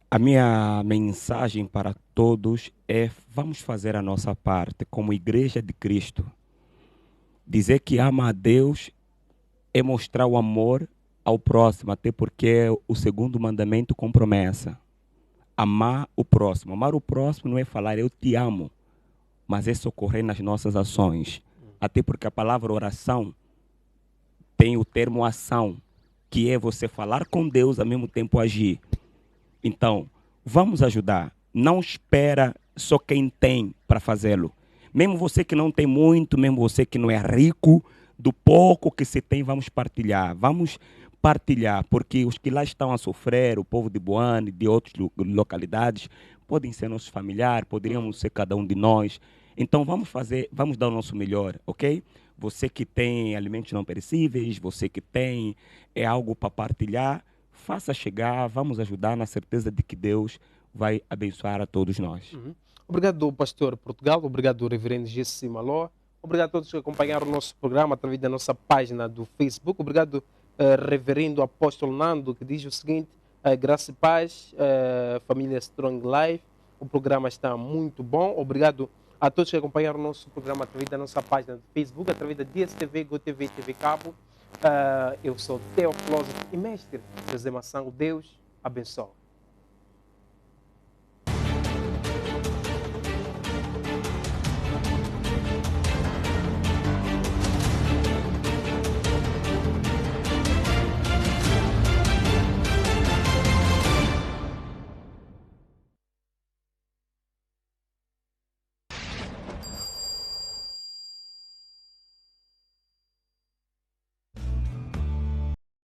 A minha mensagem para todos é: vamos fazer a nossa parte como Igreja de Cristo. Dizer que ama a Deus é mostrar o amor ao próximo, até porque o segundo mandamento com promessa. Amar o próximo. Amar o próximo não é falar eu te amo, mas é socorrer nas nossas ações. Até porque a palavra oração tem o termo ação, que é você falar com Deus ao mesmo tempo agir. Então, vamos ajudar. Não espera só quem tem para fazê-lo. Mesmo você que não tem muito, mesmo você que não é rico, do pouco que se tem, vamos partilhar. Vamos partilhar, porque os que lá estão a sofrer, o povo de Boane, de outras localidades, podem ser nossos familiares, poderíamos ser cada um de nós. Então, vamos dar o nosso melhor, ok? Você que tem alimentos não perecíveis, você que tem algo para partilhar, faça chegar, vamos ajudar na certeza de que Deus vai abençoar a todos nós. Obrigado, Pastor Portugal, obrigado, Reverendo Gissi Malô, obrigado a todos que acompanharam o nosso programa através da nossa página do Facebook, obrigado, Reverendo Apóstolo Nando, que diz o seguinte: graça e paz, família Strong Life, o programa está muito bom, obrigado a todos que acompanharam o nosso programa através da nossa página do Facebook, através da DSTV, GoTV, TV Cabo. Eu sou Teo Filósofo e mestre José Massango. Deus abençoe.